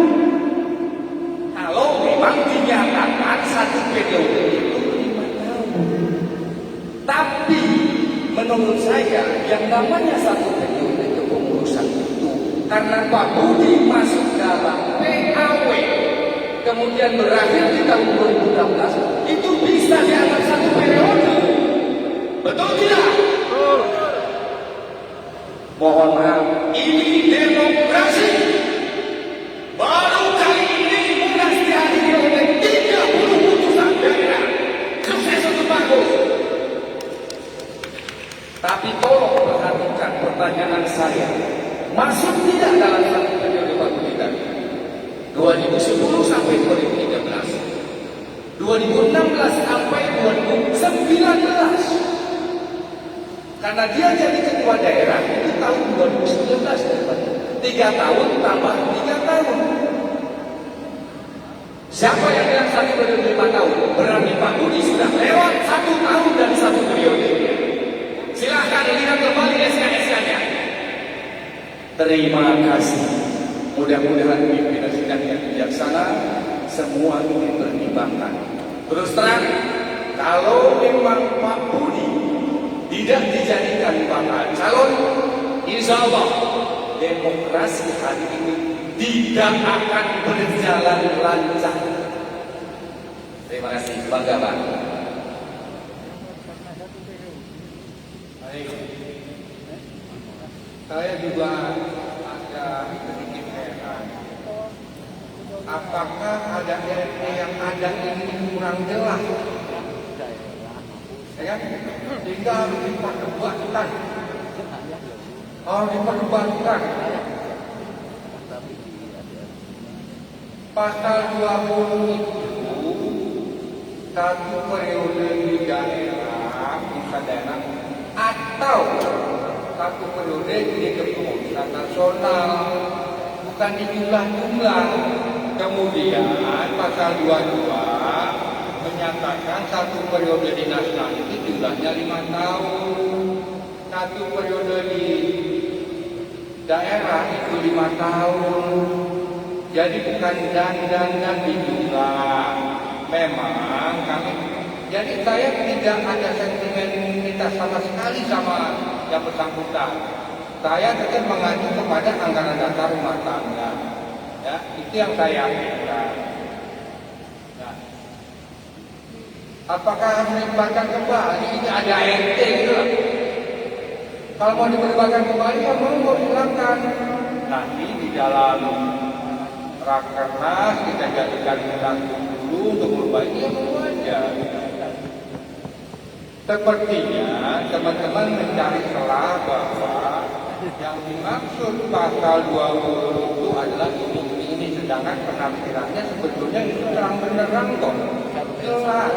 memang dinyatakan satu periode itu 5 tahun. Tapi menurut saya yang namanya satu periode kepengurusan itu karena Pak Budi masuk dalam PAW kemudian berakhir di tahun 2016 itu bisa dianggap satu periode. Betul tidak? Mohon maaf, ini demokrasi. Baru kali ini Munas dihadiri oleh 30 putusan daerah. Sukses untuk bagus. Tapi tolong perhatikan pertanyaan saya. Masuk tidak dalam satu periode waktu kita? 2010 sampai 2013. 2016 sampai 2019. Karena dia jadi ketua daerah itu tahun 2019. 3 tahun tambah 3 tahun. Siapa yang bilang satu periode 5 tahun? Berarti Pak Budi sudah lewat 1 tahun dan 1 periode. Silahkan lihat kembali SK-SK-nya. Terima kasih. Mudah-mudahan pimpinan sidang yang bijaksana semua ini pertimbangkan. Terus terang, kalau memang Pak Budi tidak dijadikan bakal calon, insya Allah demokrasi hari ini tidak akan berjalan lancar. Terima kasih, bangga Pak. Baik. Saya juga agak sedikit heran. Apakah ada RT yang ada ini kurang jelas? Ya, tinggal diperdebatkan. Diperdebatkan. Pasal 20 itu satu periode di daerah, bisa daerah, atau satu periode di kepengurusan nasional, bukan di jumlah-jumlah. Kemudian pasal 22 menyatakan satu periode di nasional itu jumlahnya 5 tahun, satu periode di daerah itu 5 tahun. Jadi bukan dan di jumlah. Memang kami, jadi saya tidak ada sentimen kita sama sekali sama yang bersangkutan. Saya tetap mengacu kepada anggaran dasar rumah tangga. Ya, itu yang saya yakinkan. Apakah harus diperdebatkan kembali? Ini ada RT gitu lah. Kalau mau diperdebatkan kembali, ya mau silakan. Nanti di dalam rakernas kita jadikan undang dulu untuk memperbaiki, ya mau aja. Sepertinya teman-teman mencari celah bahwa yang dimaksud pasal 20 itu adalah ini, sedangkan penafsirannya sebetulnya itu terang benderang kok. Jelas.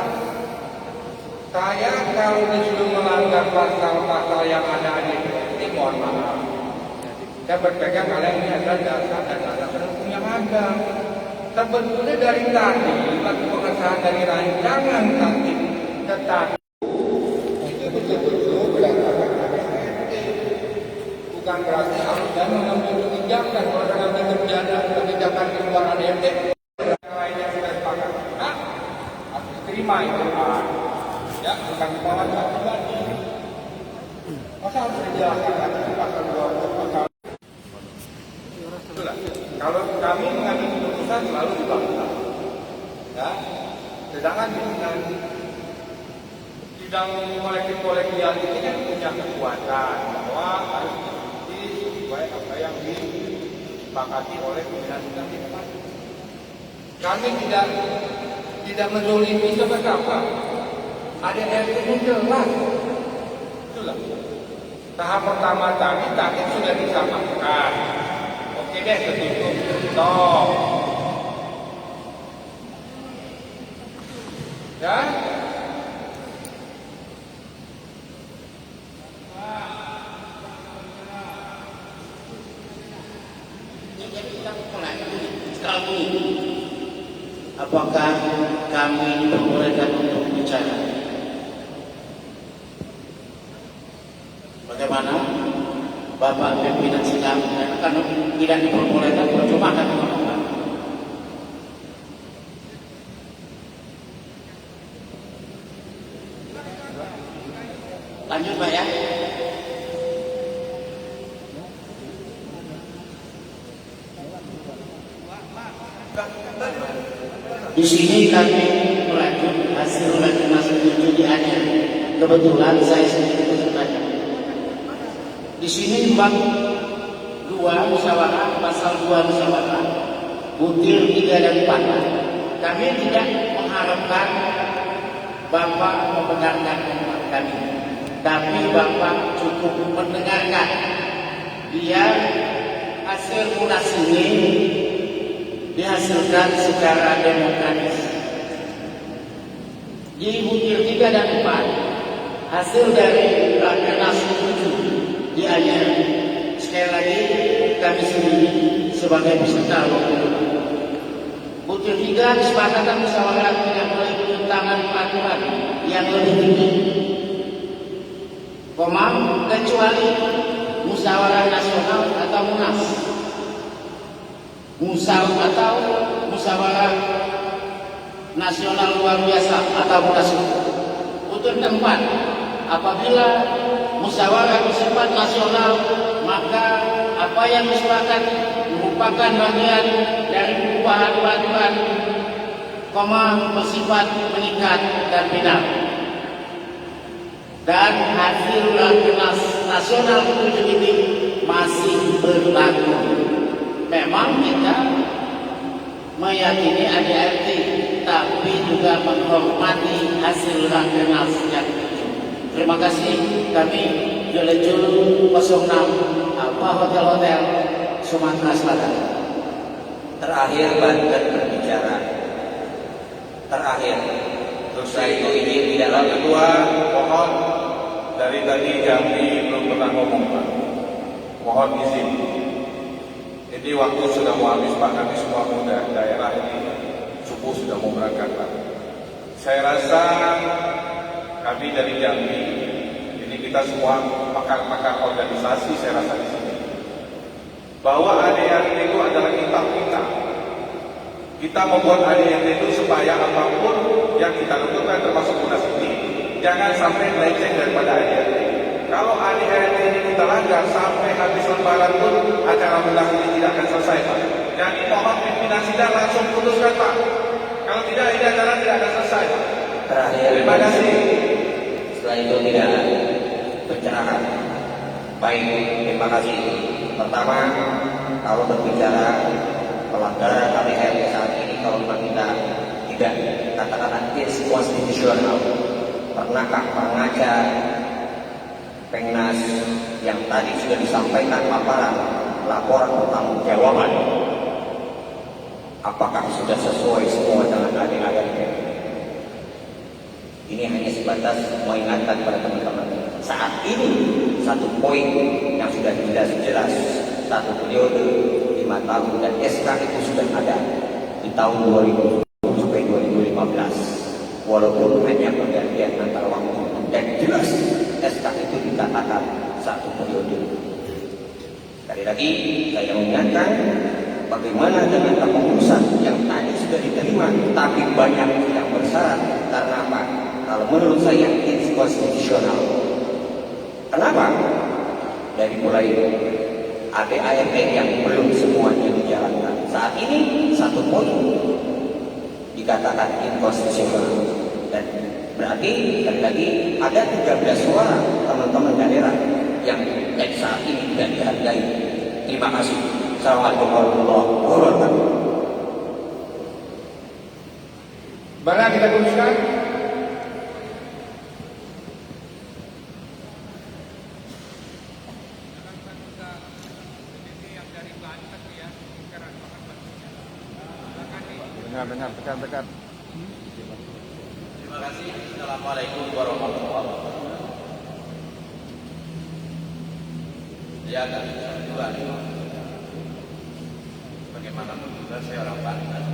Saya kalau disuruh melanggar pasal-pasal yang ada di ini, mohon maaf. Saya berpegang kalian ini adalah dasar dan dasar hukum yang ada. Sebetulnya dari tadi, waktu pengesahan dari rancangan tadi, tetapi itu betul-betul berdasarkan KDRT. Bukan berarti harus dan mengambil kebijakan kalau mengambil kebijakan di luar ADRT. Lainnya sudah sepakat. Nah, harus terima itu. Ya, bukan kepala pribadi. Masa harus dijelaskan lagi pasal 20 pasal. Itulah. Kalau kami mengambil keputusan selalu dibangga. Ya, sedangkan sidang kolektif-kolektial ini kan punya kekuatan bahwa harus diikuti sesuai apa yang disepakati oleh pimpinan sidang di depan. Kami tidak menzolimi siapa-siapa. Ada RT jelas. Itulah. Tahap pertama tadi sudah disamakan. Oke deh, ketutup. Toh. Ya. Apakah kami diperbolehkan untuk bicara? Bagaimana? Bapak pimpinan sidang, karena tidak diperbolehkan, percuma kami ngomong. Lanjut Pak ya. Di sini kami merajut hasil rakernas 7 di Aceh. Kebetulan saya sendiri pesertanya. Di sini bab 2 musyawarah, pasal 2 musyawarah, butir 3 dan 4. Kami tidak mengharapkan Bapak membenarkan kami, tapi Bapak cukup mendengarkan. Biar hasil munas ini dihasilkan secara demokratis. Di butir 3 dan 4, hasil dari rakernas 7 di Aceh. Sekali lagi kami sendiri sebagai peserta butir 3 kesepakatan musyawarah tidak boleh bertentangan peraturan yang lebih tinggi, kecuali musyawarah nasional atau munas, atau musyawarah nasional luar biasa atau munaslup. Butir 4, apabila musyawarah bersifat nasional, maka apa yang disepakati merupakan bagian dari perubahan peraturan, bersifat mengikat dan final. Dan hasil rakernas nasional 7 ini masih berlaku. Memang kita meyakini ADRT, tapi juga menghormati hasil rakernas yang 7. Terima kasih. Kami Jelejul 06 Hotel Sumatera Selatan. Terakhir Banten berbicara. Terakhir. Dosa itu ini tidaklah kedua, mohon dari tadi kami belum pernah ngomong Pak. Mohon izin. Ini waktu sudah mau habis Pak, kami semua muda daerah ini subuh sudah mau berangkat Pak. Saya rasa kami dari Jambi, ini kita semua pakar-pakar organisasi saya rasa di sini. Bahwa ADRT itu adalah kitab-kitab. Kita membuat ADRT itu supaya apapun yang kita lakukan termasuk munas ini jangan sampai melenceng daripada ADRT. Kalau ADRT ini kita langgar sampai habis lebaran pun acara munas ini tidak akan selesai Pak. Jadi mohon pimpinan sidang langsung putuskan Pak. Kalau tidak ini acara tidak akan selesai Pak. Terakhir. Terima kasih. Setelah itu tidak pencerahan. Baik, terima kasih. Pertama, kalau berbicara pelanggaran ADRT saat ini, kalau memang kita tidak katakan konstitusional, pernahkah pengajar Pengnas yang tadi sudah disampaikan paparan laporan pertanggungjawaban, apakah sudah sesuai semua dengan ADRT? Ini hanya sebatas mengingatkan pada teman-teman. Saat ini satu poin yang sudah jelas-jelas 1 periode 5 tahun dan SK itu sudah ada di tahun 2000 sampai 2015. Walaupun hanya pergantian antara waktu dan jelas SK itu dikatakan 1 periode. Sekali lagi saya mengingatkan bagaimana dengan kepengurusan yang tadi sudah diterima tapi banyak yang bersyarat. Karena apa? Kalau menurut saya inkonstitusional. Kenapa? Dari mulai ADART yang belum semuanya dijalankan. Saat ini 1 poin dikatakan inkonstitusional. Dan berarti sekali lagi ada 13 suara teman-teman daerah yang saat ini tidak dihargai. Terima kasih. Assalamualaikum warahmatullahi wabarakatuh. Mana kita teruskan? Dengar, tekan. Terima kasih. Assalamualaikum warahmatullahi wabarakatuh. Ya, kami berdua. Bagaimanapun juga saya orang Banten.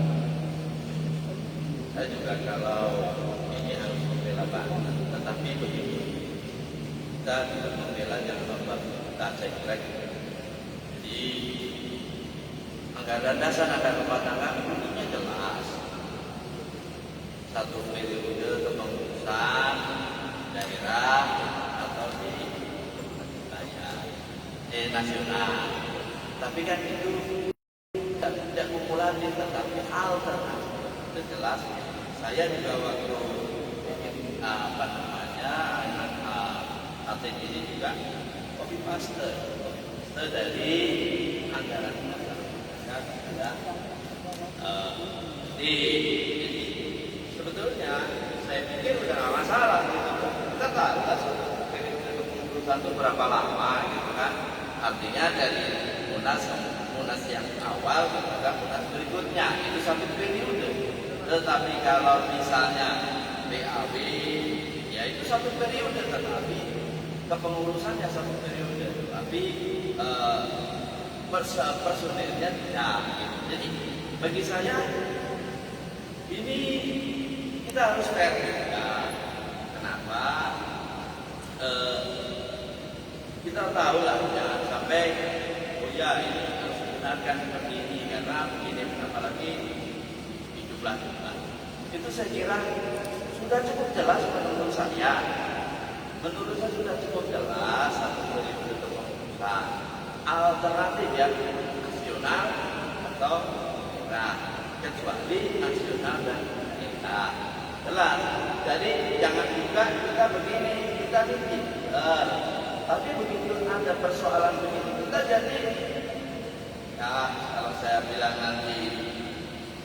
Saya juga kalau ini harus membela Banten, tetapi begini, kita tidak membela yang membuat kita cekrek. Jadi anggaran dasar anggaran rumah tangga bunyinya jelas. 1 periode kepengurusan daerah atau nasional. Tapi kan itu tidak kumulatif, tetapi alternatif. Itu jelas. Saya juga waktu atlet ini juga copy paste dari anggaran sudah jadi sebetulnya saya pikir udah nggak masalah gitu. Kita tahu lah kepengurusan itu berapa lama gitu kan. Artinya dari munas yang awal kepada munas berikutnya itu satu periode. Tetapi kalau misalnya BAW ya itu satu periode, tetapi kepengurusannya satu periode, tapi personilnya tidak. Gitu. Jadi bagi saya ini kita harus fair juga. Kenapa? Kita tahu lah jangan sampai oh ya ini harus dibenarkan seperti ini karena begini, apalagi di jumlah. Itu saya kira sudah cukup jelas menurut saya. Menurut saya sudah cukup jelas satu periode kepengurusan. Alternatif ya nasional atau daerah, kecuali nasional dan daerah. Jelas. Jadi jangan juga kita begini, kita ini. Tapi begitu ada persoalan begini kita jadi ya kalau saya bilang nanti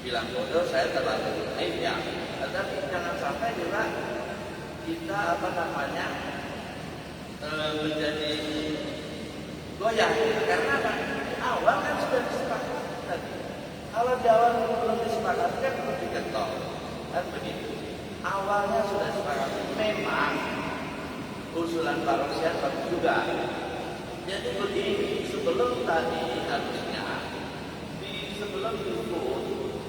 bilang bodoh saya terlalu naif ya. Tetapi jangan sampai juga kita menjadi goyah karena awal kan sudah disepakati. Kalau di awal belum disepakati kan belum diketok kan begitu. Awalnya sudah disepakati memang usulan Pak Roksian bagus juga. Jadi begini sebelum tadi harusnya sebelum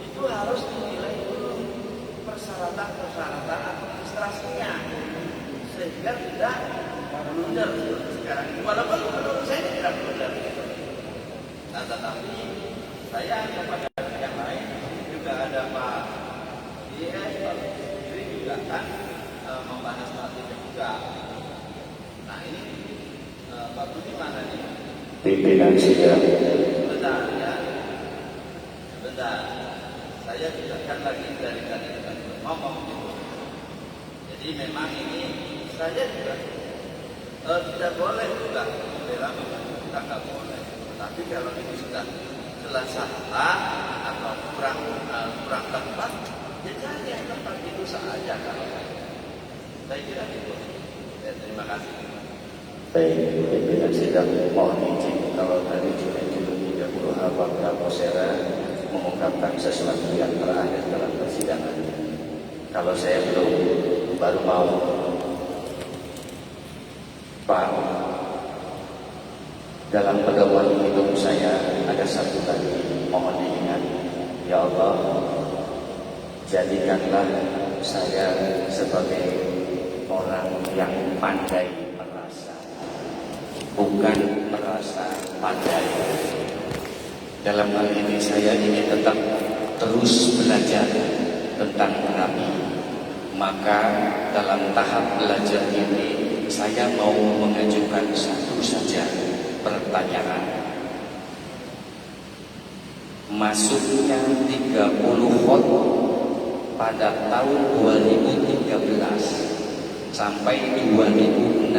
itu harus dinilai dulu persyaratan administrasinya sehingga tidak blunder sekarang ini. Walaupun menurut saya tidak blunder. Nah, tetapi saya kepada yang lain juga ada Pak DS, Pak Menteri juga kan membahas hal itu juga. Nah ini Pak Budi mana nih? Pimpinan sidang. Benar ya. Benar. Saya juga kan lagi dari tadi ngomong gitu. Jadi memang ini saya juga tidak boleh juga membela kita nggak boleh. Tapi kalau ini sudah jelas salah atau kurang tepat, ya cari yang tepat itu saja kalau saya kira itu. Ya, terima kasih. Baik, pimpinan sidang mohon izin kalau dari judul 30 Abang Kapolsera mengungkapkan sesuatu yang terakhir dalam persidangan. Kalau saya belum baru mau Pak, dalam pedoman hidup saya ada satu kali mohon diingat. Ya Allah, jadikanlah saya sebagai orang yang pandai merasa, bukan merasa pandai. Dalam hal ini saya ingin tetap terus belajar tentang Nabi. Maka dalam tahap belajar ini saya mau mengajukan satu saja pertanyaan. Masuknya 30 khot pada tahun 2013 sampai 2016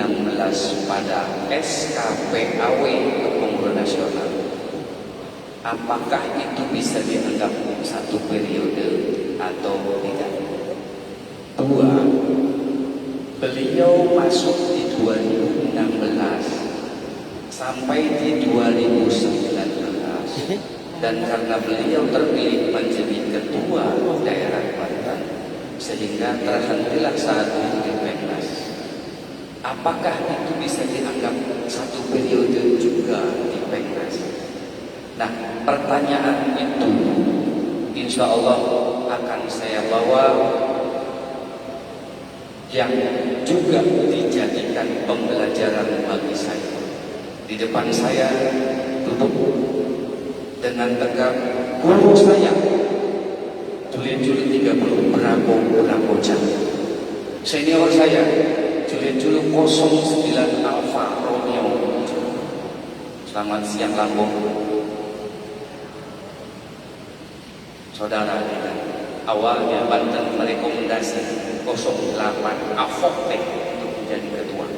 pada SKPAW Kepengurusan Nasional, apakah itu bisa dianggap satu periode atau tidak? Dua, beliau masuk di 2016 sampai di 2019 dan karena beliau terpilih menjadi ketua daerah Banten sehingga terhentilah saat itu di Pemnas. Apakah itu bisa dianggap satu periode juga di Pemnas? Nah, pertanyaan itu insya Allah akan saya bawa yang juga dijadikan pembelajaran bagi saya. Di depan saya duduk dengan tegak guru saya, Julid 30 Prabowo senior saya, Julid 09 Alfa Romeo. Selamat siang Lampung. Saudara, awalnya Banten merekomendasi 08 Avokte untuk menjadi ketua.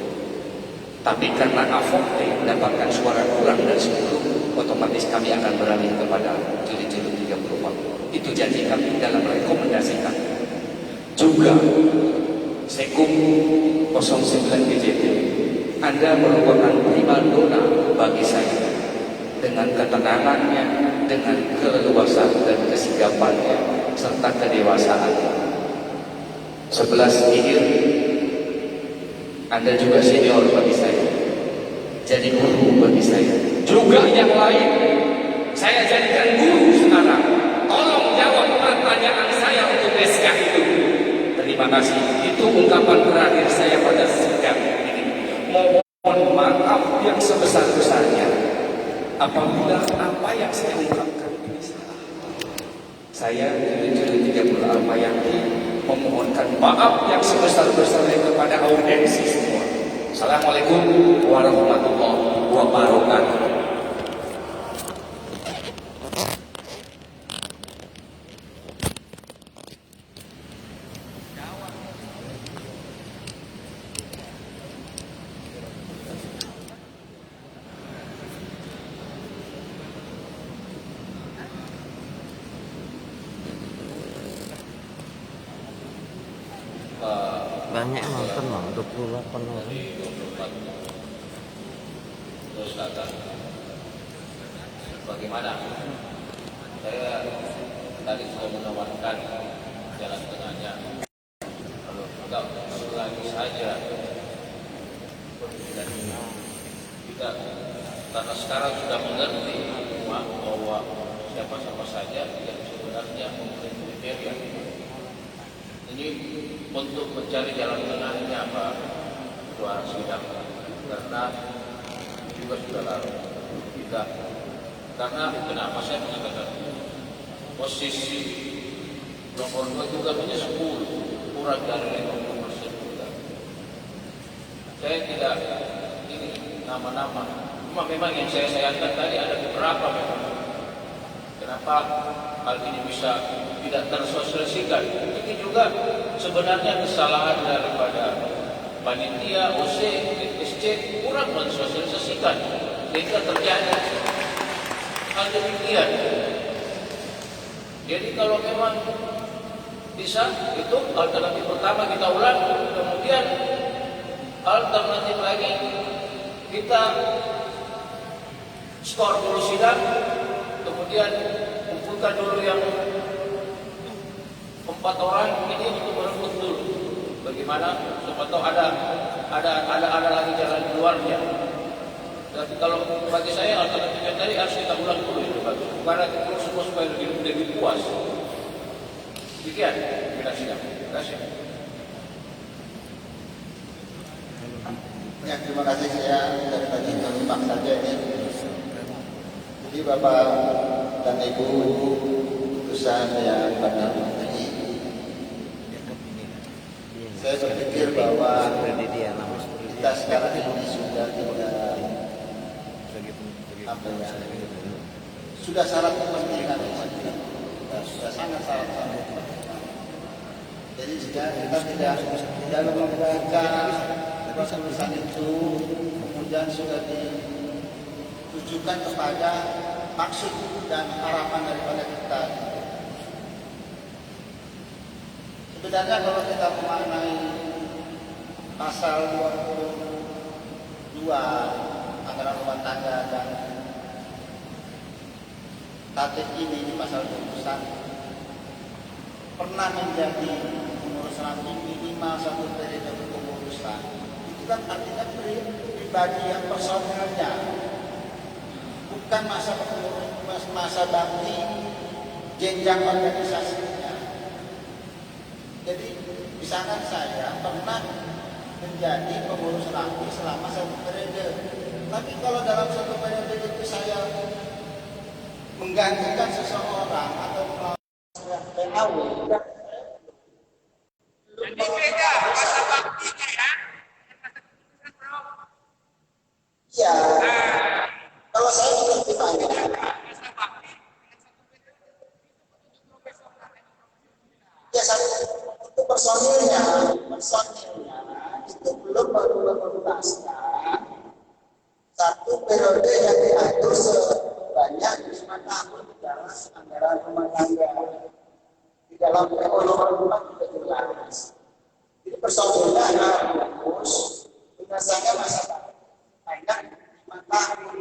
Tapi karena Avokte mendapatkan suara kurang dari 10, otomatis kami akan beralih kepada Jili-Jili 34. Itu janji kami dalam rekomendasi kami. Juga Sekum 09 BJT, Anda merupakan primadona bagi saya. Dengan ketenangannya, dengan keleluasan dan kesigapannya, serta kedewasaannya. 11 Ihir, Anda juga senior bagi saya, jadi guru bagi saya. Juga yang lain, saya jadikan guru sekarang. Tolong jawab pertanyaan saya untuk SK itu. Terima kasih. Itu ungkapan terakhir saya pada sidang ini. Mohon maaf yang sebesar-besarnya apabila apa yang saya ungkapkan ini salah. Saya Jili-Jili 30 Almayaki memohonkan maaf yang sebesar-besarnya kepada audiensi semua. Assalamualaikum warahmatullahi wabarakatuh. Banyak yang nonton bang, 28 orang. Terus kata, bagaimana? Saya tadi sudah menawarkan jalan tengahnya. Kalau enggak lagi saja, dan kita karena sekarang sudah mengerti bahwa siapa-siapa saja yang sebenarnya memenuhi kriteria. Ini untuk mencari jalan tengahnya Pak Ketua Sidang, karena juga sudah larut kita. Karena kenapa saya mengatakan posisi nomor 2 juga punya 10 kurang dari 50% juga. Saya tidak ini nama-nama, cuma memang yang saya sayangkan tadi ada beberapa memang. Kenapa hal ini bisa tidak tersosialisasikan? Ini juga sebenarnya kesalahan daripada panitia, OC, SC kurang mensosialisasikan sehingga terjadi hal demikian. Jadi kalau memang bisa, itu alternatif pertama kita ulang, kemudian alternatif lagi kita skor dulu sidang, kemudian kumpulkan dulu yang 4 orang ini untuk merebut dulu. Bagaimana? Siapa tahu ada lagi jalan di luarnya. Tapi kalau bagi saya alternatifnya tadi harus kita ulang dulu itu bagus. Karena itu semua supaya lebih puas. Demikian kita sidang. Terima kasih. Ya, terima kasih. Saya dari tadi menyimak saja ini. Jadi Bapak dan Ibu utusan yang pada ini, saya berpikir bahwa kita sekarang ini sudah tidak apa ya, sudah syarat kepentingan, sudah sangat syarat kepentingan. Jadi jika kita tidak membaca tulisan itu, kemudian sudah ditujukan kepada maksud dan harapan daripada kita. Sebenarnya kalau kita memaknai pasal 22 anggaran rumah tangga dan tatib ini di pasal 21 pernah menjadi pengurus nanti minimal 1 periode kepengurusan, itu kan artinya pribadi yang personalnya, bukan masa bakti jenjang organisasinya. Jadi misalkan saya pernah menjadi pengurus nanti selama 1 periode, tapi kalau dalam 1 periode itu saya menggantikan seseorang atau PAW, jadi beda masa baktinya ya. ya. Kalau personilnya itu belum menuntaskan satu periode yang diatur sebanyak 5 tahun di dalam anggaran rumah tangga. Di dalam PO nomor 4 sudah jelas. Jadi personilnya adalah fokus berdasarkan masalah banyak 5 tahun.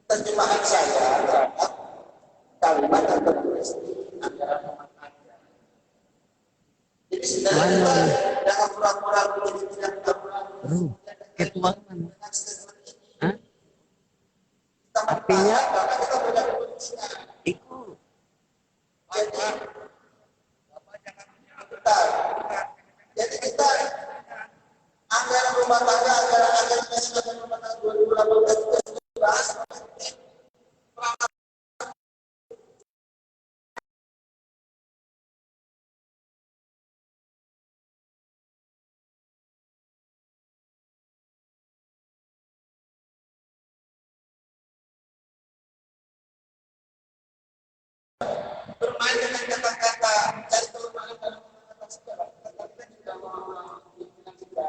Terjemahan saya terhadap kalimat yang tertulis di anggaran rumah tangga. Jadi sebenarnya kita jangan pura-pura menjadi tidak tahu. Ketua mana? Hah? Artinya ikut. Jadi kita anggaran rumah tangga, anggaran rumah tangga 2018 itu dibahas. Bermain dengan kata-kata, cari kelemahan dalam kata-kata segala. Kita juga menginginkan kita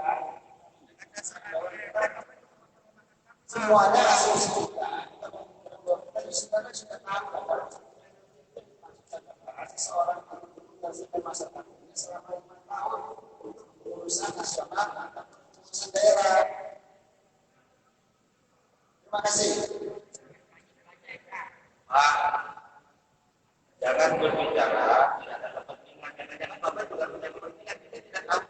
semuanya asumsi kita. Kita sebenarnya sudah tahu kalau seseorang mengajukan masa tanggungnya selama 5 tahun untuk urusan nasional atau urusan daerah. Terima kasih. Pak, jangan berbicara tidak ada kepentingan. Jangan Bapak juga punya kepentingan. Kita tidak tahu.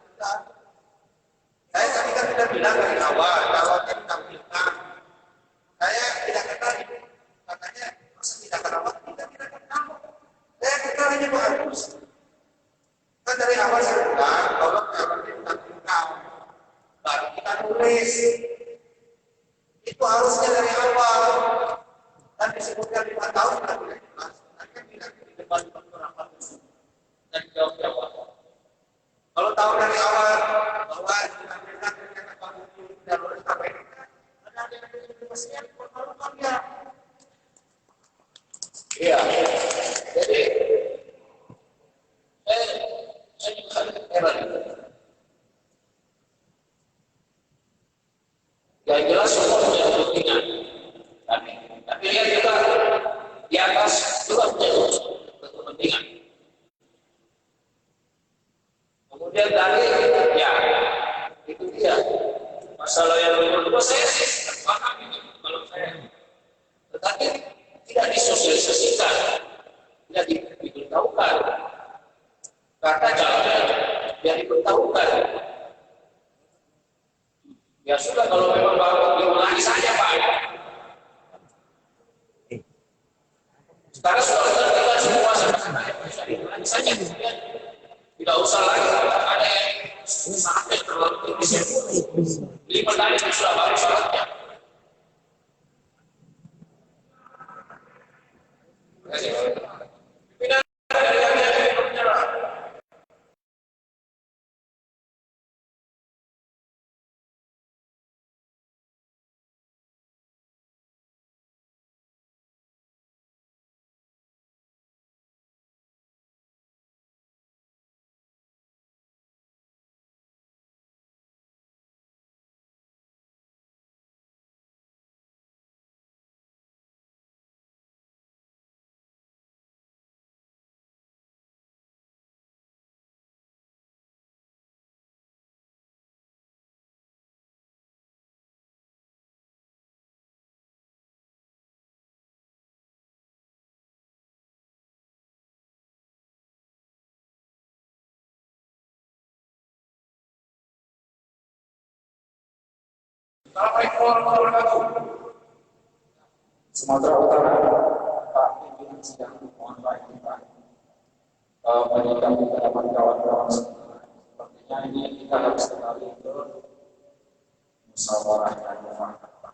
Saya tadi kan sudah bilang dari awal calonnya ditampilkan. Saya tidak kenal itu. Katanya masa tidak kenal? Kita tidak kenal. Saya kenal hanya Pak Agus. Kan dari awal saya bilang tolong calonnya ditampilkan. Baru kita tulis. Itu harusnya dari awal. Dan disebutkan 5 tahun kita tidak jelas. Di depan beberapa dan jawab-jawab. Kalau tahu dari awal bahwa ditampilkan ternyata Pak Budi dan lulus KPK, ada yang mestinya dipermalukan ya. Iya. Jadi saya juga heran. Yang jelas semua punya kepentingan. Tapi lihat juga di atas juga punya kepentingan. Kemudian tadi, ya, itu dia. Masalah yang kedua saya paham itu kalau saya. Tetapi tidak disosialisasikan, tidak diberitahukan. Karena calonnya yang diberitahukan. Ya sudah, kalau memang baru diulangi saja Pak. Sekarang sudah kita semua bisa diulangi saja. Tidak usah lagi ada yang sampai terlalu tinggi. 5 kali sudah baru syaratnya. Pimpinan dari yang berbicara. Assalamualaikum warahmatullahi wabarakatuh. Sumatera Utara, Pak pimpinan sidang, mohon baik Pak. Menyikapi pendapat kawan-kawan semua. Sepertinya ini kita harus kembali ke musyawarah dan mufakat.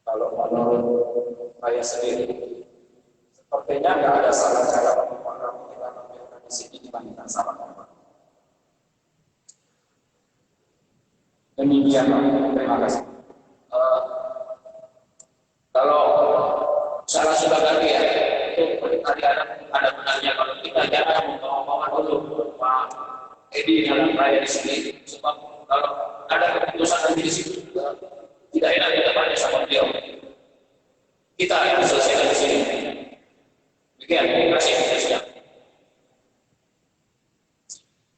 Kalau menurut saya sendiri, sepertinya nggak ada salah cara menyepakati kita tampilkan di sini dibandingkan sama-sama. Demikian, terima kasih. Kalau salah sudah ganti ya, itu tadi ada benarnya kalau kita jangan membawa dulu Pak Edi dalam raya di sini, sebab kalau ada keputusan di situ tidak enak kita tanya sama beliau. Kita yang selesaikan di sini. Demikian, terima kasih. Siap.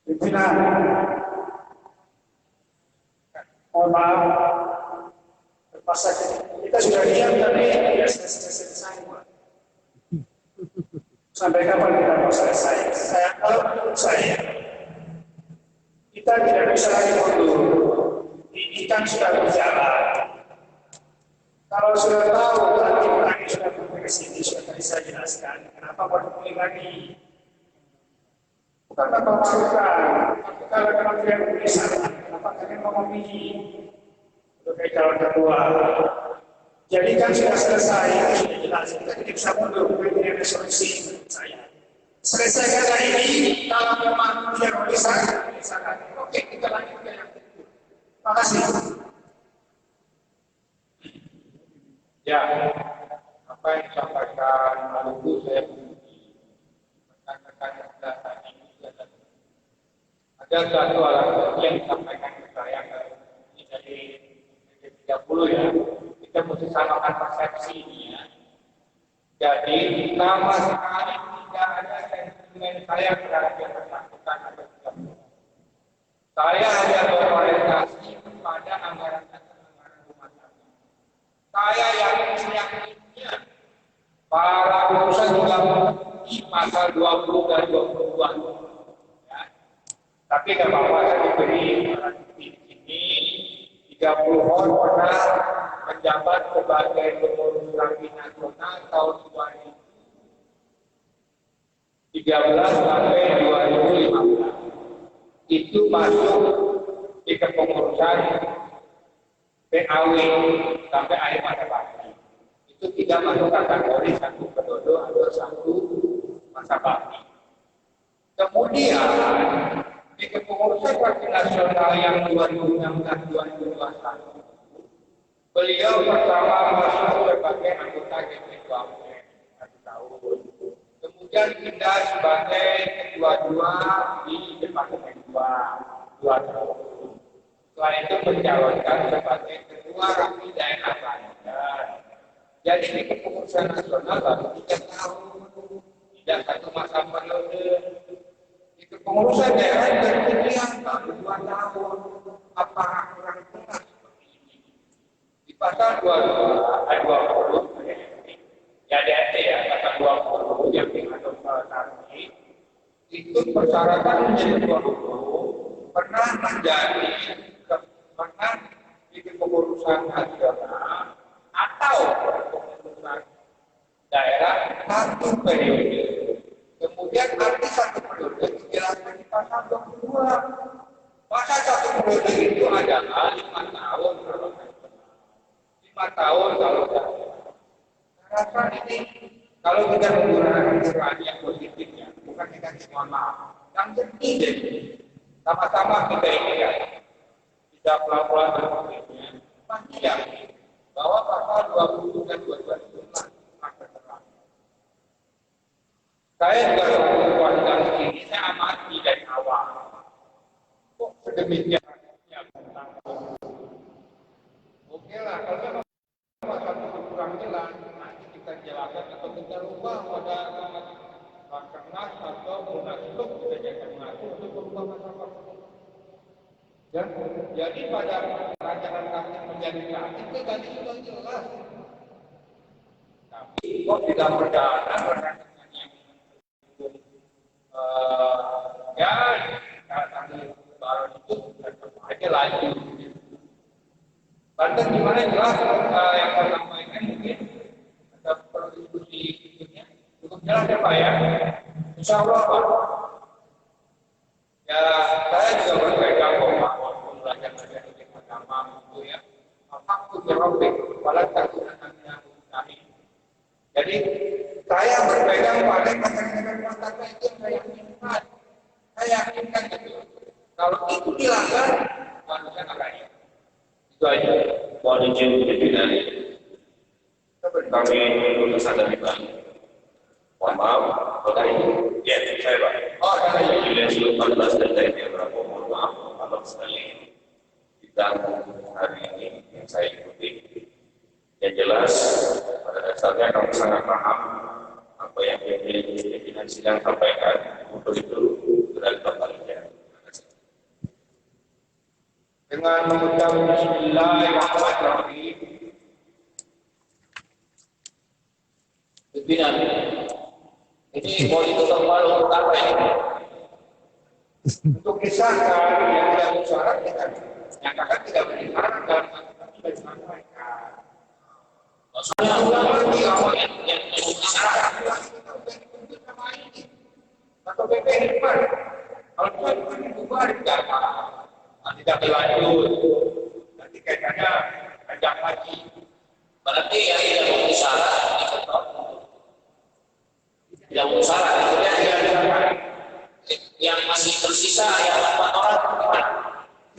Pimpinan, mohon maaf, terpaksa kita sudah diam tadi, ya selesai. Sampai kapan kita mau selesai? Kalau menurut saya, kita tidak bisa lagi mundur. Ini kan sudah berjalan. Kalau sudah tahu, nanti orang yang sudah sampai ke sini, sudah tadi saya jelaskan, kenapa bertemu lagi? Bukan tanpa masukan, tapi kalau Kementerian Pariwisata, kenapa kalian mau memilih sebagai calon kedua? Jadi kan sudah selesai, sudah jelas, kita tidak bisa mundur, punya resolusi menurut saya. Selesaikan hari ini, kalau memang dia bisa, oke, kita lanjut ke yang kedua. Terima kasih. Ya, apa yang disampaikan Maluku saya mengerti. Rekan-rekan data ini ada satu alat bukti yang disampaikan ke saya ini dari 30 ya. Kita mesti samakan persepsi ini ya. Jadi sama sekali tidak ada sentimen saya terhadap yang bersangkutan atau tidak. Saya hanya berorientasi pada anggaran rumah tangga. Saya yakinnya para urusan juga di pasal 20 dan 22. Ya. Tapi nggak apa-apa, saya diberi barang bukti di sini 30 orang pernah menjabat sebagai pengurus Rapi Nasional tahun 2013 sampai 2015. Itu masuk di kepengurusan PAW sampai akhir masa bakti. Itu tidak masuk kategori satu pedodo atau satu masa bakti. Kemudian di kepengurusan Partai Nasional yang 2016-2021, beliau pertama masuk sebagai anggota GP2 1 tahun. Kemudian pindah sebagai ketua 2 di Departemen 2 tahun. Setelah itu mencalonkan sebagai ketua Rapi Daerah Banten. Jadi di kepengurusan nasional baru 3 tahun, tidak satu masa periode. Di kepengurusan daerah berpilihan baru 2 tahun. Apakah kurang benar seperti ini? Di pasal 20 ya DRT ya, pasal 20 yang diatur tadi itu persyaratan menjadi 20 pernah di kepengurusan nasional atau kepengurusan daerah satu periode. Kemudian arti satu periode dijelaskan di pasal 22. Pasal satu periode itu adalah 5 tahun kalau nasional, 5 tahun kalau daerah. Rasa ini kalau kita menggunakan peran yang positif ya, bukan kita mohon maaf, yang penting sama-sama kita ini ya, tidak pelan-pelan berpikirnya, pasti yakin bahwa pasal 20 dan 22 itu akan terang. Saya juga berkualitas ini, saya amati dari awal. Kok sedemikian? Oke lah, kalau memang pasal itu kurang jelas, nanti kita jelaskan atau kita rubah pada Rakernas atau Munaslup, kita jangan mengatur untuk berubah pasal-pasal. Dan jadi pada rancangan kami menjadi kami itu tadi sudah jelas. Tapi kok tidak berjalan rancangan yang ya tadi baru itu tetap aja lagi. Banten gimana jelas yang pertama ini mungkin ada perlu diskusi berikutnya cukup jelas ya Pak ya. Insya Allah Pak. Ya saya juga berpegang bahwa walaupun belajar di agama itu ya, faktu berobek, walau takutnya kami. Jadi saya berpegang pada kata-kata itu saya yakinkan. Saya yakinkan itu. Kalau itu dilanggar, manusia akan ya. Itu aja. Mohon izin pimpinan. Kami untuk sadar Pak. Mohon maaf, Bapak Ibu. Ya, saya Pak. Oh, saya Julian 14 dan dari Bravo. Mohon maaf, malam sekali kita hari ini yang saya ikuti. Yang jelas, pada dasarnya kami sangat paham apa yang pimpinan sidang sampaikan. Untuk itu, dari Bapak-Ibu. Dengan mengucap Bismillahirrahmanirrahim. Pimpinan, ini mau ditutup malu untuk apa ini? Untuk kisahkan yang tidak bersyarat kita nyatakan tidak benar dan tidak disampaikan. Soalnya ulang lagi awal yang bersyarat kita udah dituntut sama ini atau BPN kalau bukan dibubarkan tidak berlanjut nanti kaitannya panjang lagi. Berarti yang tidak memenuhi syarat diketok. Tidak memenuhi syarat yang masih tersisa yang 4 orang gimana?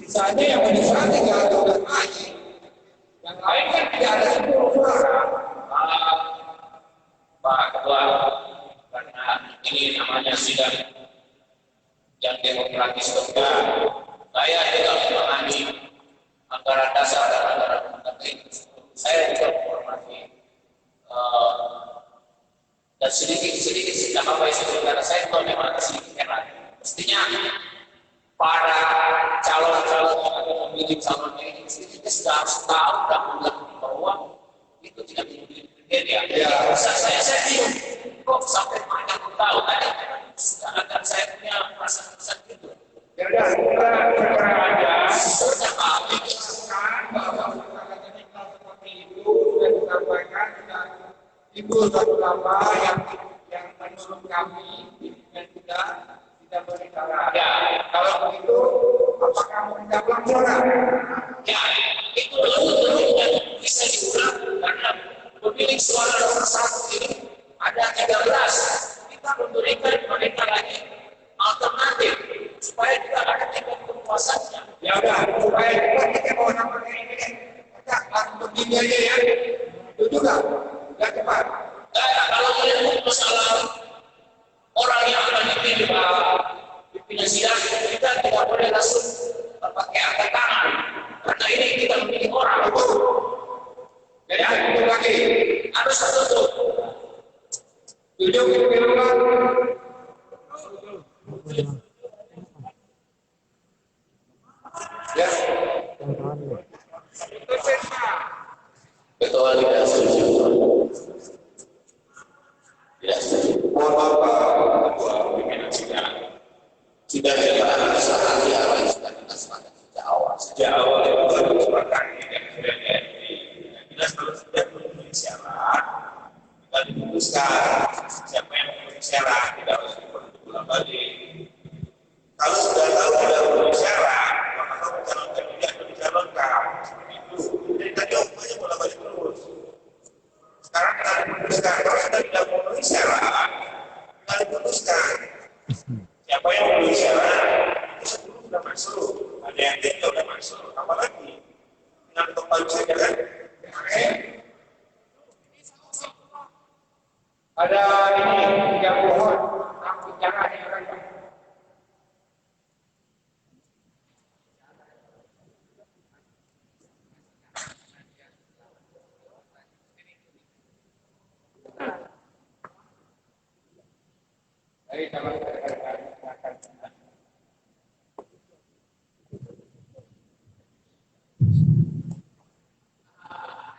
Sisanya yang memenuhi syarat tinggal 12 lagi. Yang lain kan tidak ada 10 suara. Pak Ketua, karena ini namanya sidang yang demokratis betul. Saya juga memahami anggaran dasar dan anggaran penting. Saya juga menghormati dan sedikit tidak apa yang saya karena saya juga memang sedikit heran. Mestinya para calon-calon yang akan memilih calon ini mestinya sudah harus tahu dan mengerti bahwa itu tidak menjadi kriteria. Ya, saya bingung kok sampai mereka tahu tadi sudah akan saya punya perasaan gitu. Ya udah, kita aja sudah kami jelaskan bahwa kita seperti itu sudah disampaikan sudah timbul satu nama yang menurut kami yang tidak berbicara. Ya, kalau begitu apakah mau tidak pelaksanaan? Ya, itu belum bisa diulang karena pemilik suara nomor 1 ini ada 13. Kita memberikan mereka lagi alternatif supaya kita ada tingkat kepuasannya. Ya udah, supaya kita mau namanya ini kita langsung begini aja ya. Itu juga, ya cepat. Kalau melihat masalah orang yang akan dipilih pimpinan sidang, kita tidak boleh langsung pakai angkat tangan. Karena ini kita memilih orang. Jadi itu lagi harus tertutup. Tujuh pimpinan. Ya. Ketua tidak setuju. Tidak setuju. Mohon maaf Pak Ketua pimpinan sidang. Sudah jelas ahli awal sudah kita sepakat sejak awal. Sejak awal itu sudah disepakati dan sudah jadi. Jelas kalau sudah memenuhi syarat kita diputuskan siapa yang memenuhi syarat tidak harus diulang balik. Kalau sudah tahu tidak memenuhi syarat, maka kamu calonkan tidak dicalonkan. Itu. Jadi tadi omongnya bolak-balik terus. Sekarang kita diputuskan. Kalau sudah tidak memenuhi syarat, kita diputuskan. Siapa yang memenuhi syarat, itu sebelum sudah masuk. Ada yang tidak sudah masuk. Apalagi dengan kembali saja kan? Ada ini 3 pohon, tapi jangan diangkat.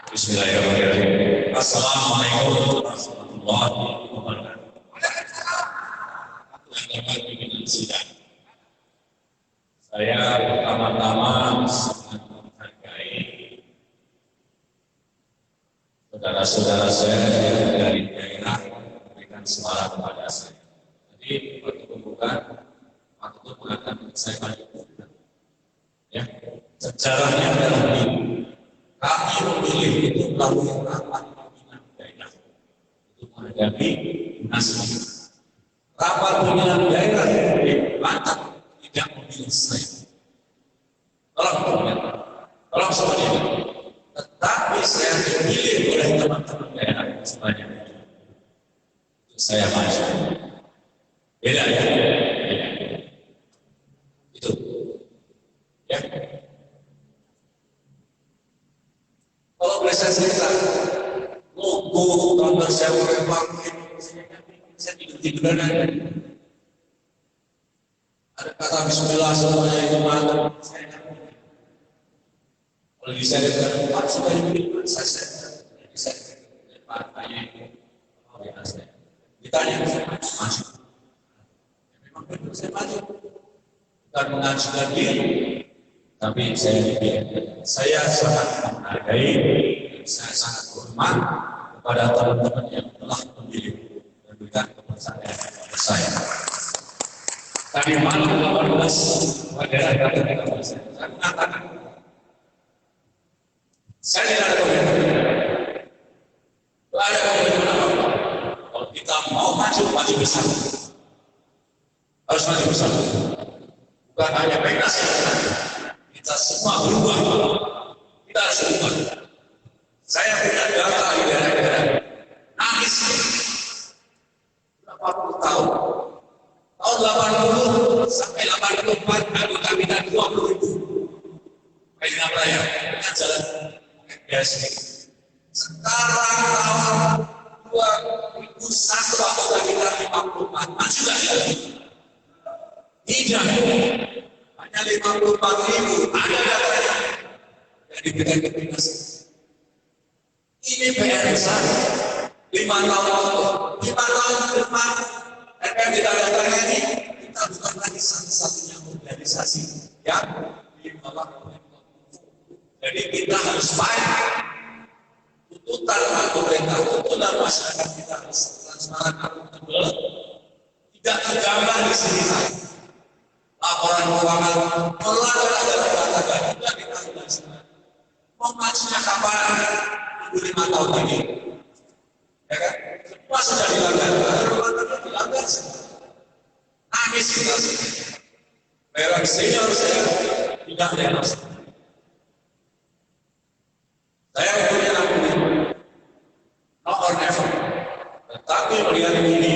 Bismillahirrahmanirrahim. Assalamualaikum warahmatullahi wabarakatuh. Pimpinan sidang. Saya pertama-tama sangat menghargai saudara-saudara saya dari daerah memberikan suara kepada saya. Jadi waktu pembukaan, waktu itu mengatakan saya banyak ya, sejarahnya adalah ini. Kami memilih itu melalui rapat pimpinan daerah untuk menghadapi nasib. Rapat pimpinan daerah di Batak tidak memilih saya. Tolong semuanya. Tetapi saya dipilih oleh teman-teman daerah sebanyak itu. saya maju. Beda ya? Beda. Itu. Ya. Kalau boleh saya cerita, logo gambar saya memang saya tidur-tiduran aja. Ada kata bismillah semuanya itu mantap. Kalau bisa ada Pak sudah diberi saya Pak tanya itu biasa. Ditanya saya maju. Memang benar saya maju. Bukan mengajukan diri, tapi saya sangat menghargai, saya sangat hormat kepada teman-teman yang telah memilih dan berikan kepercayaan kepada saya. Tadi malam 18 daerah kata saya mengatakan, saya tidak ada komentar. Tidak ada komentar apa-apa. Kalau kita mau maju bersama. Harus maju bersama. Bukan hanya Peknas yang kita semua berubah. Kita harus berubah. Saya punya data di daerah-daerah. Nangis. Berapa puluh tahun. Tahun 80 sampai 84 anggota kita 20.000. Kayak Raya, dengan jalan biasa. Sekarang tahun 2001 anggota kita 54. Maju lagi. Tidak, hanya 54.000. Ada datanya yang diberikan ke Peknas. Ini PR besar. 5 tahun ke depan. Dan kita datangnya ini, kita bukan lagi satu-satunya organisasi yang dibawa oleh jadi kita harus fight. Tuntutan pemerintah, tuntutan masyarakat kita harus transparan, akuntabel. Tidak tergambar di sini. Laporan keuangan melanggar dalam kata juga kita sudah senang. Mau majunya kapan? Tunggu 5 tahun lagi. Ya kan? Semua sudah dilanggar. Dilanggar semua. Nangis kita semua. Merek senior saya tidak ada. Saya punya ampun. No or never. Tetapi melihat ini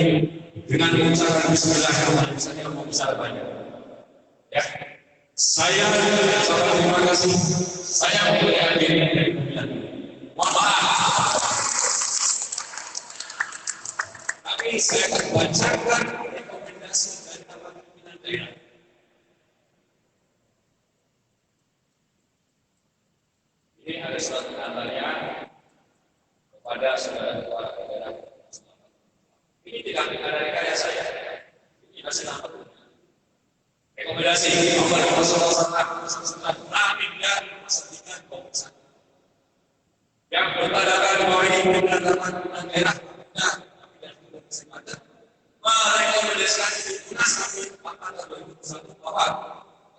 dengan mengucapkan bismillahirrahmanirrahim saya mau bicara banyak. Ya, saya sangat terima kasih. Saya mempunyai diri dari pemilihan. Mohon maaf. Tapi saya akan bacakan rekomendasi dari Dewan Pimpinan Daerah. Ini ada surat pengantarnya kepada saudara kepala daerah. Ini tidak dari karya saya. Ini masih nampak. Rekomendasi nomor 001 yang bertadakan bahwa ini pimpinan daerah merekomendasikan Munas Kami 4 bahwa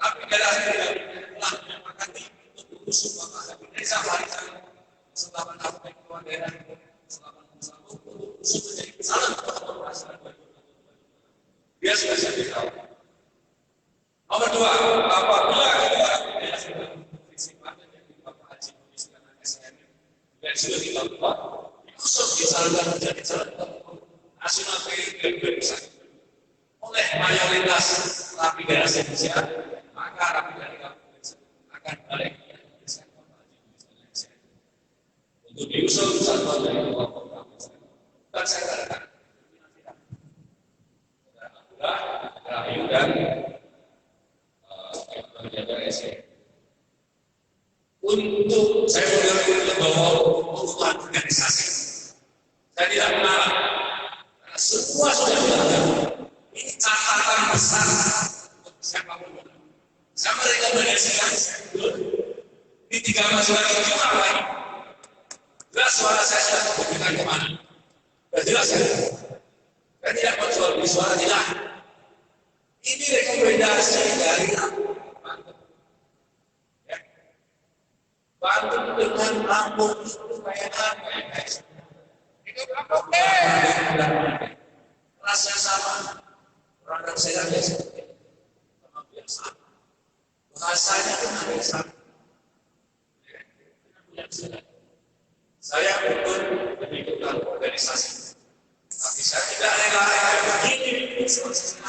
kami daerah tidak telah menyepakati untuk mengusung Bapak Habib Reza Farizal setelah mendapat ketua daerah selama 21 untuk usung menjadi calon ketua masyarakat. Dia sudah saya beritahu. Nomor 2, apabila ketua daerah sudah memperiksi panen yang Bapak Haji Muniskan SN dan sudah dilakukan, diusung dicalonkan menjadi calon ketua nasional PDIP oleh mayoritas rapi daerah Indonesia, maka rapi daerah akan balik untuk diusung satu dari dua program. Dan saya katakan, Rahayu dan Jaga SE. Untuk saya mengambil bahwa kebutuhan organisasi, saya tidak mengarang. Semua sudah dilakukan. Ini catatan besar untuk siapapun. Saya merekomendasikan di 3 masalah itu apa? Jelas suara saya sudah memberikan kemana? Sudah jelas ya? Saya tidak menjual beli suara tidak. Ini rekomendasi dari Banten. Ya. Banten dengan Lampung supaya apa ya guys? Oke. Rasanya sama. Orang saya biasa. Sama biasa. Bahasanya pun hampir sama. Saya pun berikutan organisasi. Tapi Saya tidak rela begini, seperti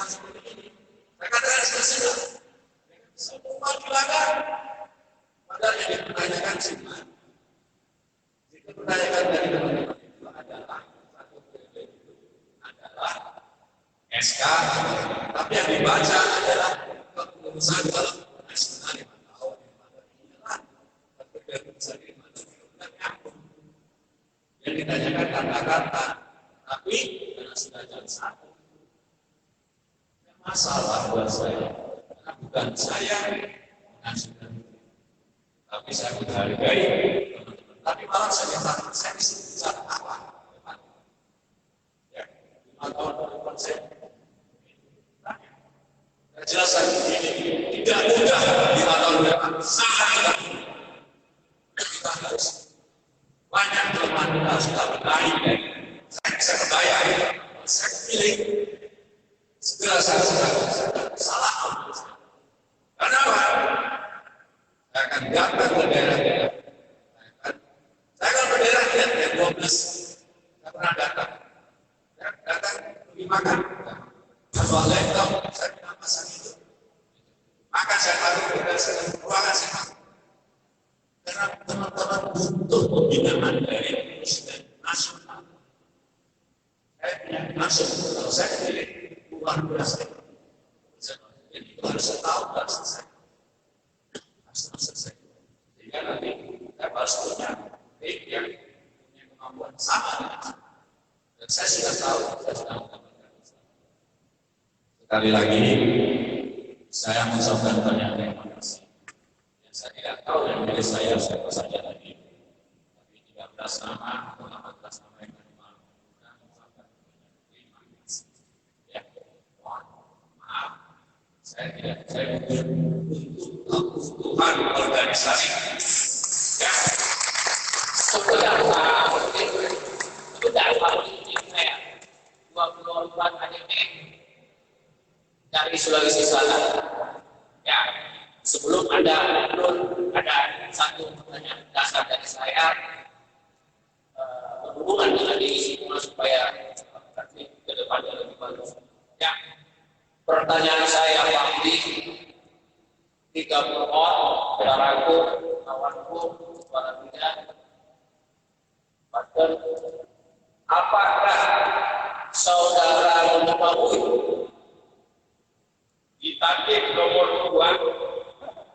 ini. Saya katakan sudah. Semua dilanggar. Padahal yang dipertanyakan cuma, jika pertanyaan dari teman-teman itu adalah satu periode itu adalah SK, tapi yang dibaca adalah keputusan kalau nasional 5 tahun. Inilah keputusan 5 tahun. Yang ditanyakan kata-kata, tapi karena sudah jam 1, masalah buat saya, karena bukan saya mengajukan, tapi saya menghargai teman-teman. Tapi malah saya minta saya bisa apa? Ya, 5 tahun ke depan saya jelaskan ini tidak mudah 5 tahun ke depan, sangat mudah. Kita harus banyak kelemahan kita harus kita benahi. Saya kebayang, saya pilih segera saya salah. Karena apa? Saya akan datang ke daerah-daerah. Saya akan ke daerah yang 12. Saya pernah datang. Saya datang pergi makan. Kalau lain tahu, saya punya pasang itu. Maka saya taruh ke daerah ruangan saya. Karena teman-teman butuh pembinaan dari presiden nasional. Saya punya masuk, kalau saya pilih luar biasa. Jadi itu harus tahu dan selesai. Harus selesai. Sehingga nanti saya harus punya tim yang punya kemampuan sama dengan saya. Dan saya sudah tahu, saya sudah mendapatkan. Sekali lagi, saya mengucapkan banyak terima kasih. Saya tidak tahu yang dari saya siapa saja tadi, tapi 13 nama atau 18 nama yang terima, dan mengucapkan terima kasih. Ya, mohon maaf, saya butuh kebutuhan organisasi. Ya, sudah saya 24 ADP dari Sulawesi Selatan. Ya. Sebelum ada satu pertanyaan dasar dari saya berhubungan dengan diri semua supaya ke depannya lebih bagus. Ya, pertanyaan saya pasti 30 orang, saudaraku, kawanku, para tidak, apakah saudara mengetahui di target nomor 2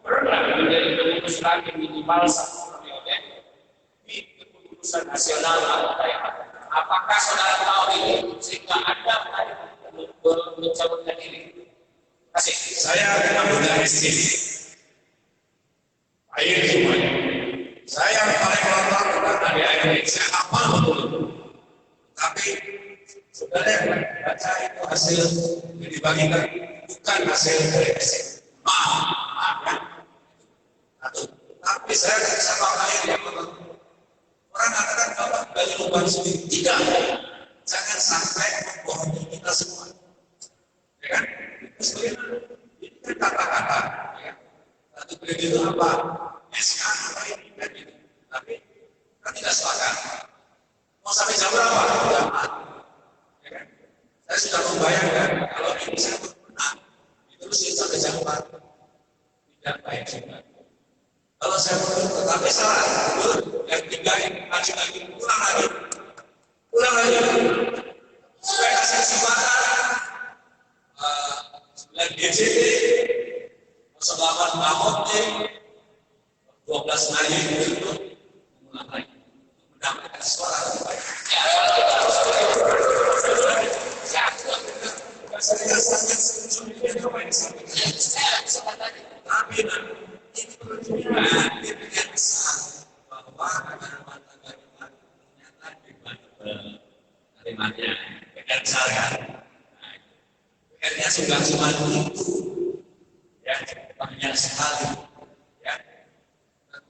pernah menjadi pengurus ranking minimal 1 periode di keputusan nasional atau daerah? Apakah saudara tahu ini sehingga Anda mencabutkan diri? Terima kasih. Saya anggota SD. Air semuanya. Saya yang paling lama berada di air. Saya hafal betul. Tapi saudara yang baca itu hasil yang dibagikan bukan hasil dari SD. Maaf ya. Tapi saya sama kalian yang orang katakan kalau dari lubang sendiri tidak, jangan sampai membohongi kita semua, ya kan? Ini kan kata-kata, ya. Satu periode itu apa? SK apa ini kan gitu. Tapi kan tidak sepakat. Mau sampai jam berapa? Jam 4, ya kan? Saya sudah membayangkan kalau ini saya menang, diterusin sampai jam 4, tidak baik juga. Kalau saya menurut tetapi salah, yang tiga maju lagi, pulang lagi, supaya kasih kesempatan 9 GCT, 8 Mahot, 12 Nayi itu mengulang lagi, mendapatkan suara lebih banyak. Ya, kita harus tapi ini menunjukkan dirinya besar bahwa rumah tangga kita ternyata kalimatnya misalkan PR-nya sudah cuma itu ya banyak sekali ya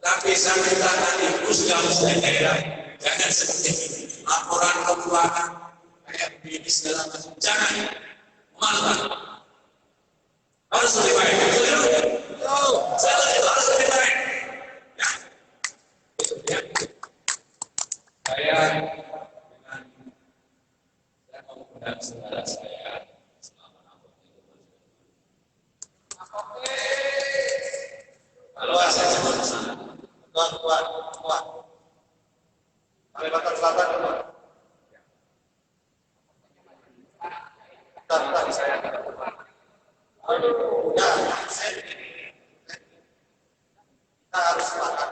tapi saya minta nanti musda daerah jangan seperti ini laporan keuangan kayak begini segala macam jangan malah harus lebih baik saya harus lebih baik ya itu ya saya dengan saya mau Ya, kita harus sepakat.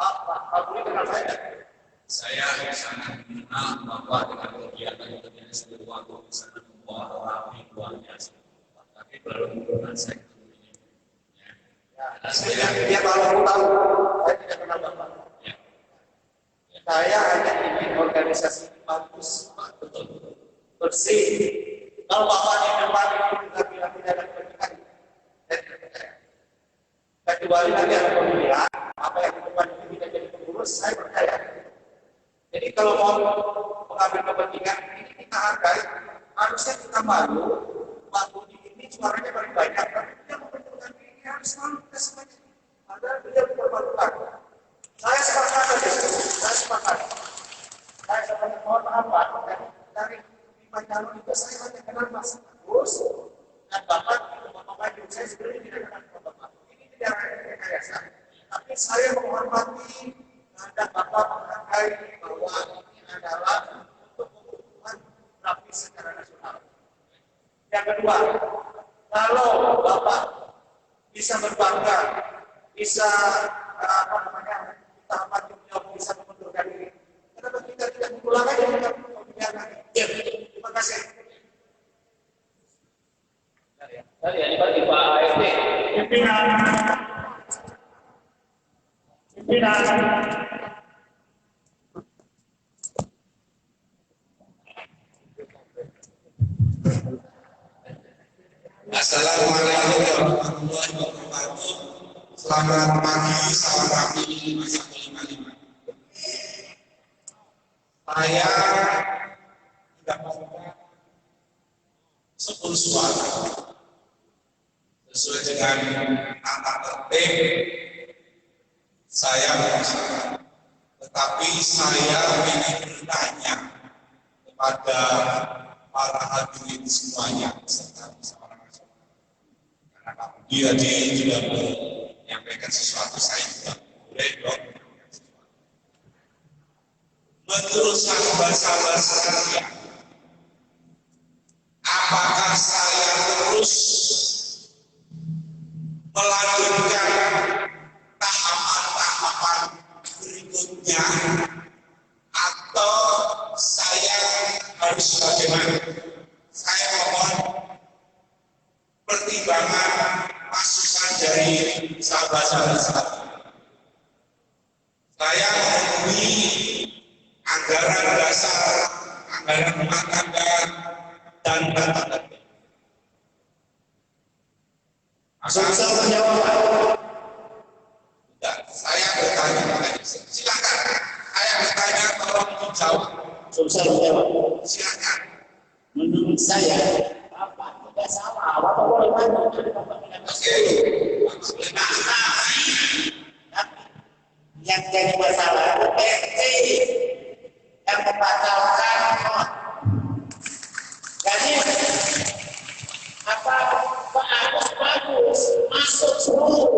Pak Budi kenal saya tidak? Saya sangat mengenal Bapak dengan kegiatan-kegiatan spiritual di sana membawa rapi luar biasa. Tapi belum pernah saya ketemu. Ya, dia kalau tahu, saya tidak kenal Bapak. Ya. Saya hanya ingin organisasi bagus, betul, bersih. Kalau Bapak di depan tidak tidak ada kepentingan, saya tidak percaya. Kecuali nanti ada pemilihan, apa yang di depan itu tidak jadi pengurus, saya percaya. Jadi kalau mau mengambil kepentingan, ini kita hargai. Harusnya kita malu, Budi ini suaranya paling banyak, tapi dia memperjuangkan ini harus malu kita semuanya. Padahal beliau dipermalukan. Saya sepakat saja, saya sepakat. Saya sepakat, mohon maaf Pak, dari 5 calon itu saya hanya kenal Mas Agus dan Bapak maju. Saya sebenarnya tidak kenal Bapak. Ini tidak rekayasa. Tapi saya menghormati dan Bapak menghargai bahwa ini adalah untuk kebutuhan rapi secara nasional. Yang kedua, kalau Bapak bisa berbangga, bisa kita amati beliau bisa mengundurkan diri. Kenapa kita tidak mengulang aja pemilihan lagi? Ya, terima kasih. Tadi yang dibagi Pak ART. Pimpinan. Assalamualaikum warahmatullahi wabarakatuh. Selamat pagi, salam kami masa 55. Saya tidak punya 10 suara sesuai dengan tata tertib. Saya berusaha, tetapi saya ingin bertanya kepada para hadirin semuanya serta seorang karena Pak Budi tadi sudah menyampaikan sesuatu, saya juga boleh dong. Menurut sahabat-sahabat sekalian, apakah saya terus melanjutkan tahapan-tahapan berikutnya atau saya harus bagaimana? Saya mohon pertimbangan masukan dari sahabat-sahabat sekalian. Saya memenuhi anggaran dasar, anggaran rumah tangga, dan tata tertib. Asal menjawab. Tidak, saya bertanya. Silakan. Saya bertanya, tolong dijawab. Susah menjawab. Silakan. Menurut saya, Bapak tidak salah. Bapak boleh maju. Oke. Yang jadi masalah itu PT yang membatalkan. Jadi apa Pak Agus bagus masuk seluruh.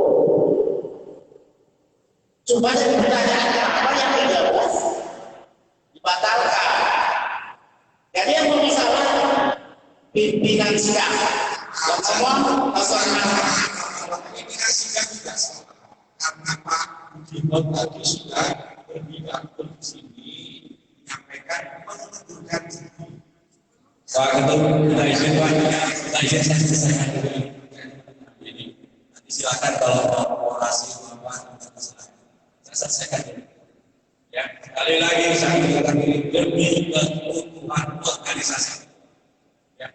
Cuma jadi pertanyaan apa yang tidak dibatalkan. Jadi yang bermasalah pimpinan sidang. Ngomong Pimpinan sidang tidak salah. Karena Pak Budimon tadi sudah berpidato di sini menyampaikan mengundurkan diri. Pak Ketua, kita izin Pak, kita izin saya selesaikan dulu ini. Nanti silakan kalau mau orasi Bapak, saya selesaikan dulu. Ya, sekali lagi saya mengatakan ini demi kebutuhan organisasi. Ya,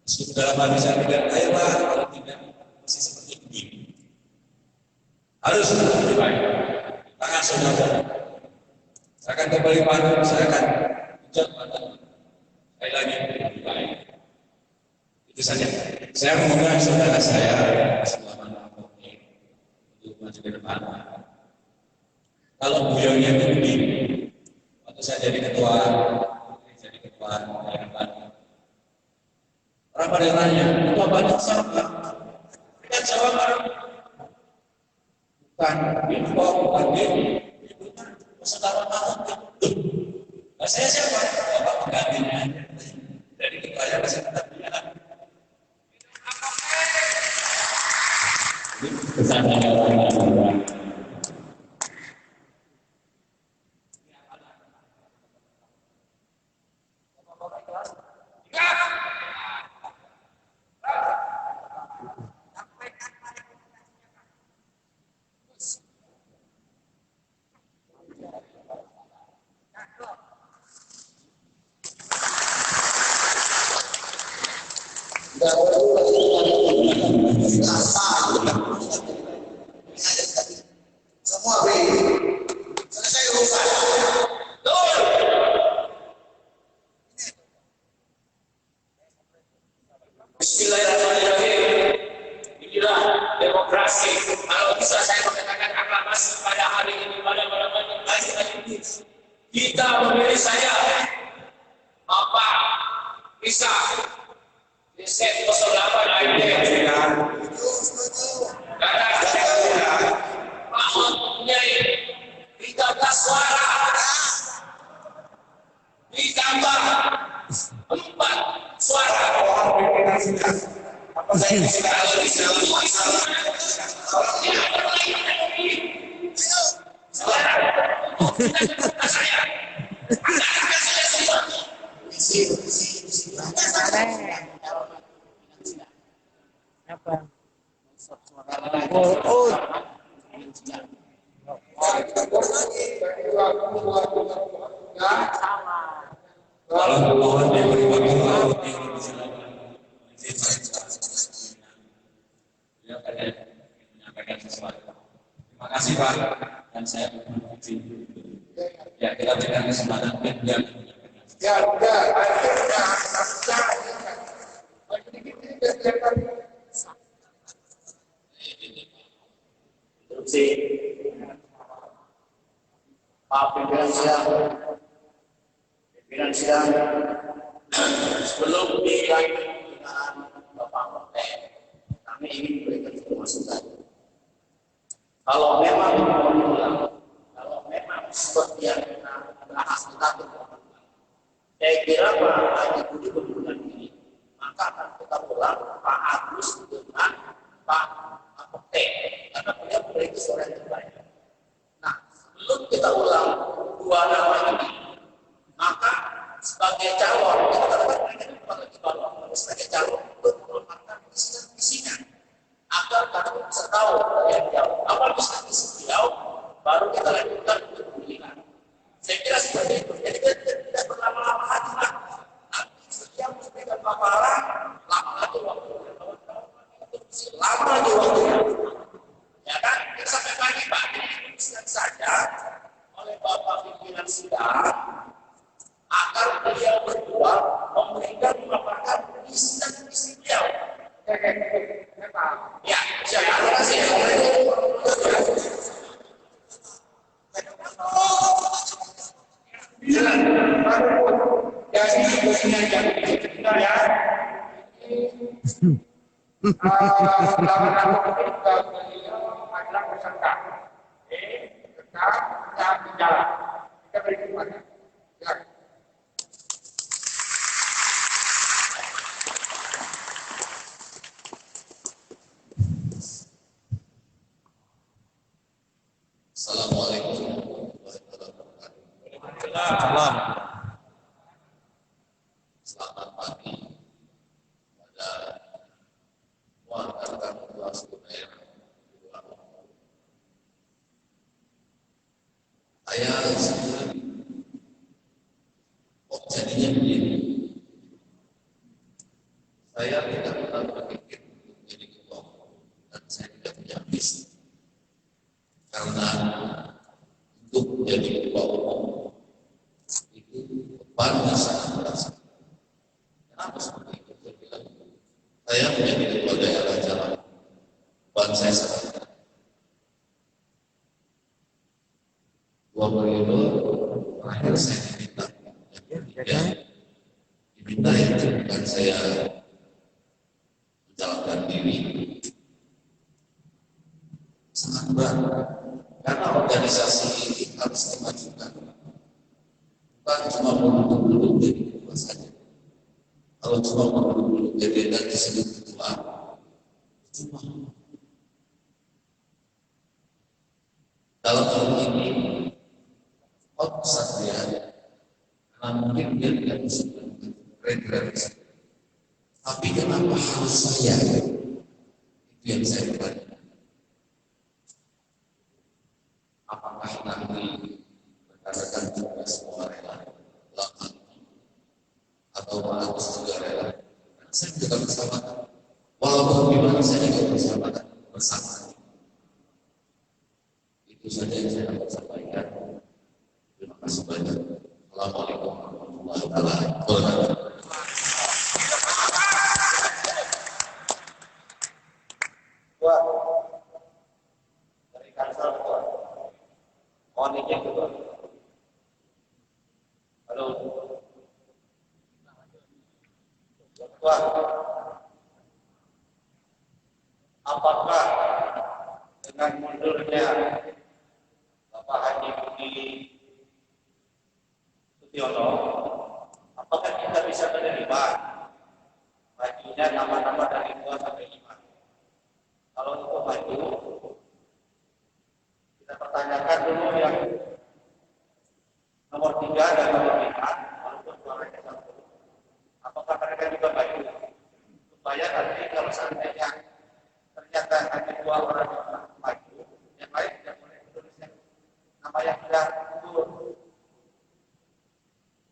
meskipun dalam hati saya tidak kaya Pak, kalau tidak masih seperti begini. Harus lebih baik. Tangan saudara. Saya akan kembali padu, saya akan ucap pada sekali lagi lebih baik. Itu saja. Saya memohon saudara saya selamat untuk maju ke depan. Kalau beliaunya itu begini, waktu saya jadi ketua daerah, orang pada nanya, ketua banyak siapa? Kita jawab bukan info, bukan ini, saudara Ahok. Nah, saya siapa? Bapak penggantinya. Jadi ketuanya masih tetap dia. Semua selesai urusan. Bismillahirrahmanirrahim. Inilah demokrasi. Kalau bisa saya mengatakan aklamasi pada hari ini pada malam ini, kita memilih saya Bapak bisa Riset 08 AID Mahmud mempunyai 13 suara ditambah 4 suara. Apa saya bisa Apa? Oh. Kalau mohon diberi waktu menyampaikan sesuatu. Terima kasih Pak, dan saya berterima ya kita berikan kesempatan ya. Ya, udah, akhirnya, Interupsi. Pak pimpinan sidang, sebelum dilanjutkan dengan Bapak Menteri, kami ingin memberikan masukan. Kalau memang kalau memang seperti yang kita bahas tadi, saya kira Pak Haji Budi berbulan ini, maka akan kita ulang Pak Agus dengan Pak Menteri, karena beliau memberikan suara yang terbaik. Nah, sebelum kita ulang dua nama ini, maka sebagai calon kita katakan mereka itu bukan lagi calon, sebagai calon untuk meletakkan visinya agar kami bisa tahu yang jauh. Awal bisa beliau, baru kita lanjutkan untuk pemilihan. Saya kira seperti itu. Jadi kita tidak berlama-lama lagi lah. Nanti setiap memberikan paparan, lama lagi waktu. Lama lagi waktu. Ya kan? Kita sampai pagi Pak. Ini saja oleh Bapak pimpinan sidang agar beliau berdua memberikan memaparkan visi dan misi beliau. Ya, terima kasih. Jadi begini aja, kita ya. Lawan kita beliau adalah peserta. Tetap kita berjalan. Kita beri kesempatan. Ya. Assalamualaikum warahmatullahi wabarakatuh. Salam. Selamat pagi pada warga kelas daerah. Saya sendiri kok jadinya begini. Saya tidak pernah berpikir untuk menjadi ketua umum dan saya tidak punya visi. Karena untuk menjadi ketua umum itu bebannya sangat berat. Kenapa seperti itu? Saya bilang, saya menjadi ketua daerah Jalan, beban saya sangat berat. 2 periode terakhir saya diminta itu bukan saya mencalonkan diri, sangat berat. Karena organisasi ini harus dimajukan. Bukan cuma melulu-lulu jadi ketua saja. Kalau cuma melulu-lulu jadi dan disebut ketua, cuma. mungkin dia tidak bisa regresi. Tapi kenapa harus saya? Itu yang saya bertanya. Apakah nanti rekan-rekan juga semua rela lakukan atau harus juga rela? Saya juga bersama. Walaupun gimana saya juga bersama. Itu saja yang saya dapat sampaikan. Terima kasih banyak. Assalamualaikum warahmatullahi wabarakatuh. Tuan, dari Kalsel Tuan, mohon izin Tuan. Halo, Tuan, apakah dengan mundurnya Bapak Haji Budi Sutyono, apakah kita bisa menerima majunya nama-nama dari 2 sampai 5? Kalau itu maju, kita pertanyakan dulu yang nomor 3 dan nomor 5, walaupun suaranya satu. Apakah mereka juga maju? Supaya nanti kalau seandainya ternyata hanya 2 orang yang maju, yang lain tidak boleh menulis nama yang sudah mundur.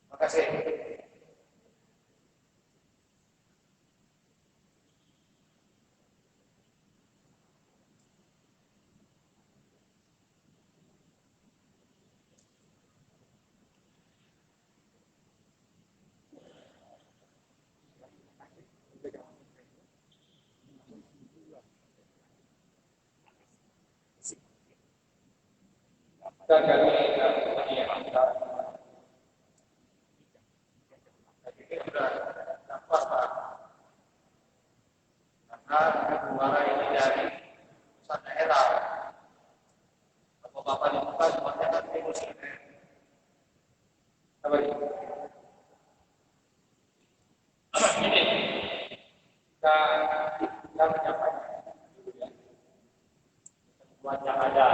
Terima kasih. Dan kami menyiapkan, ini sudah dapat Pak, karena suara ini dari pusat daerah. Bapak dibuka semuanya nanti musik. Apa ini? Ini kita menyampaikan semua yang ada.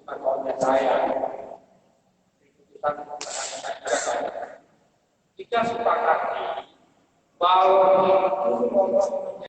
Bukan maunya saya, keputusan kita sepakati bahwa itu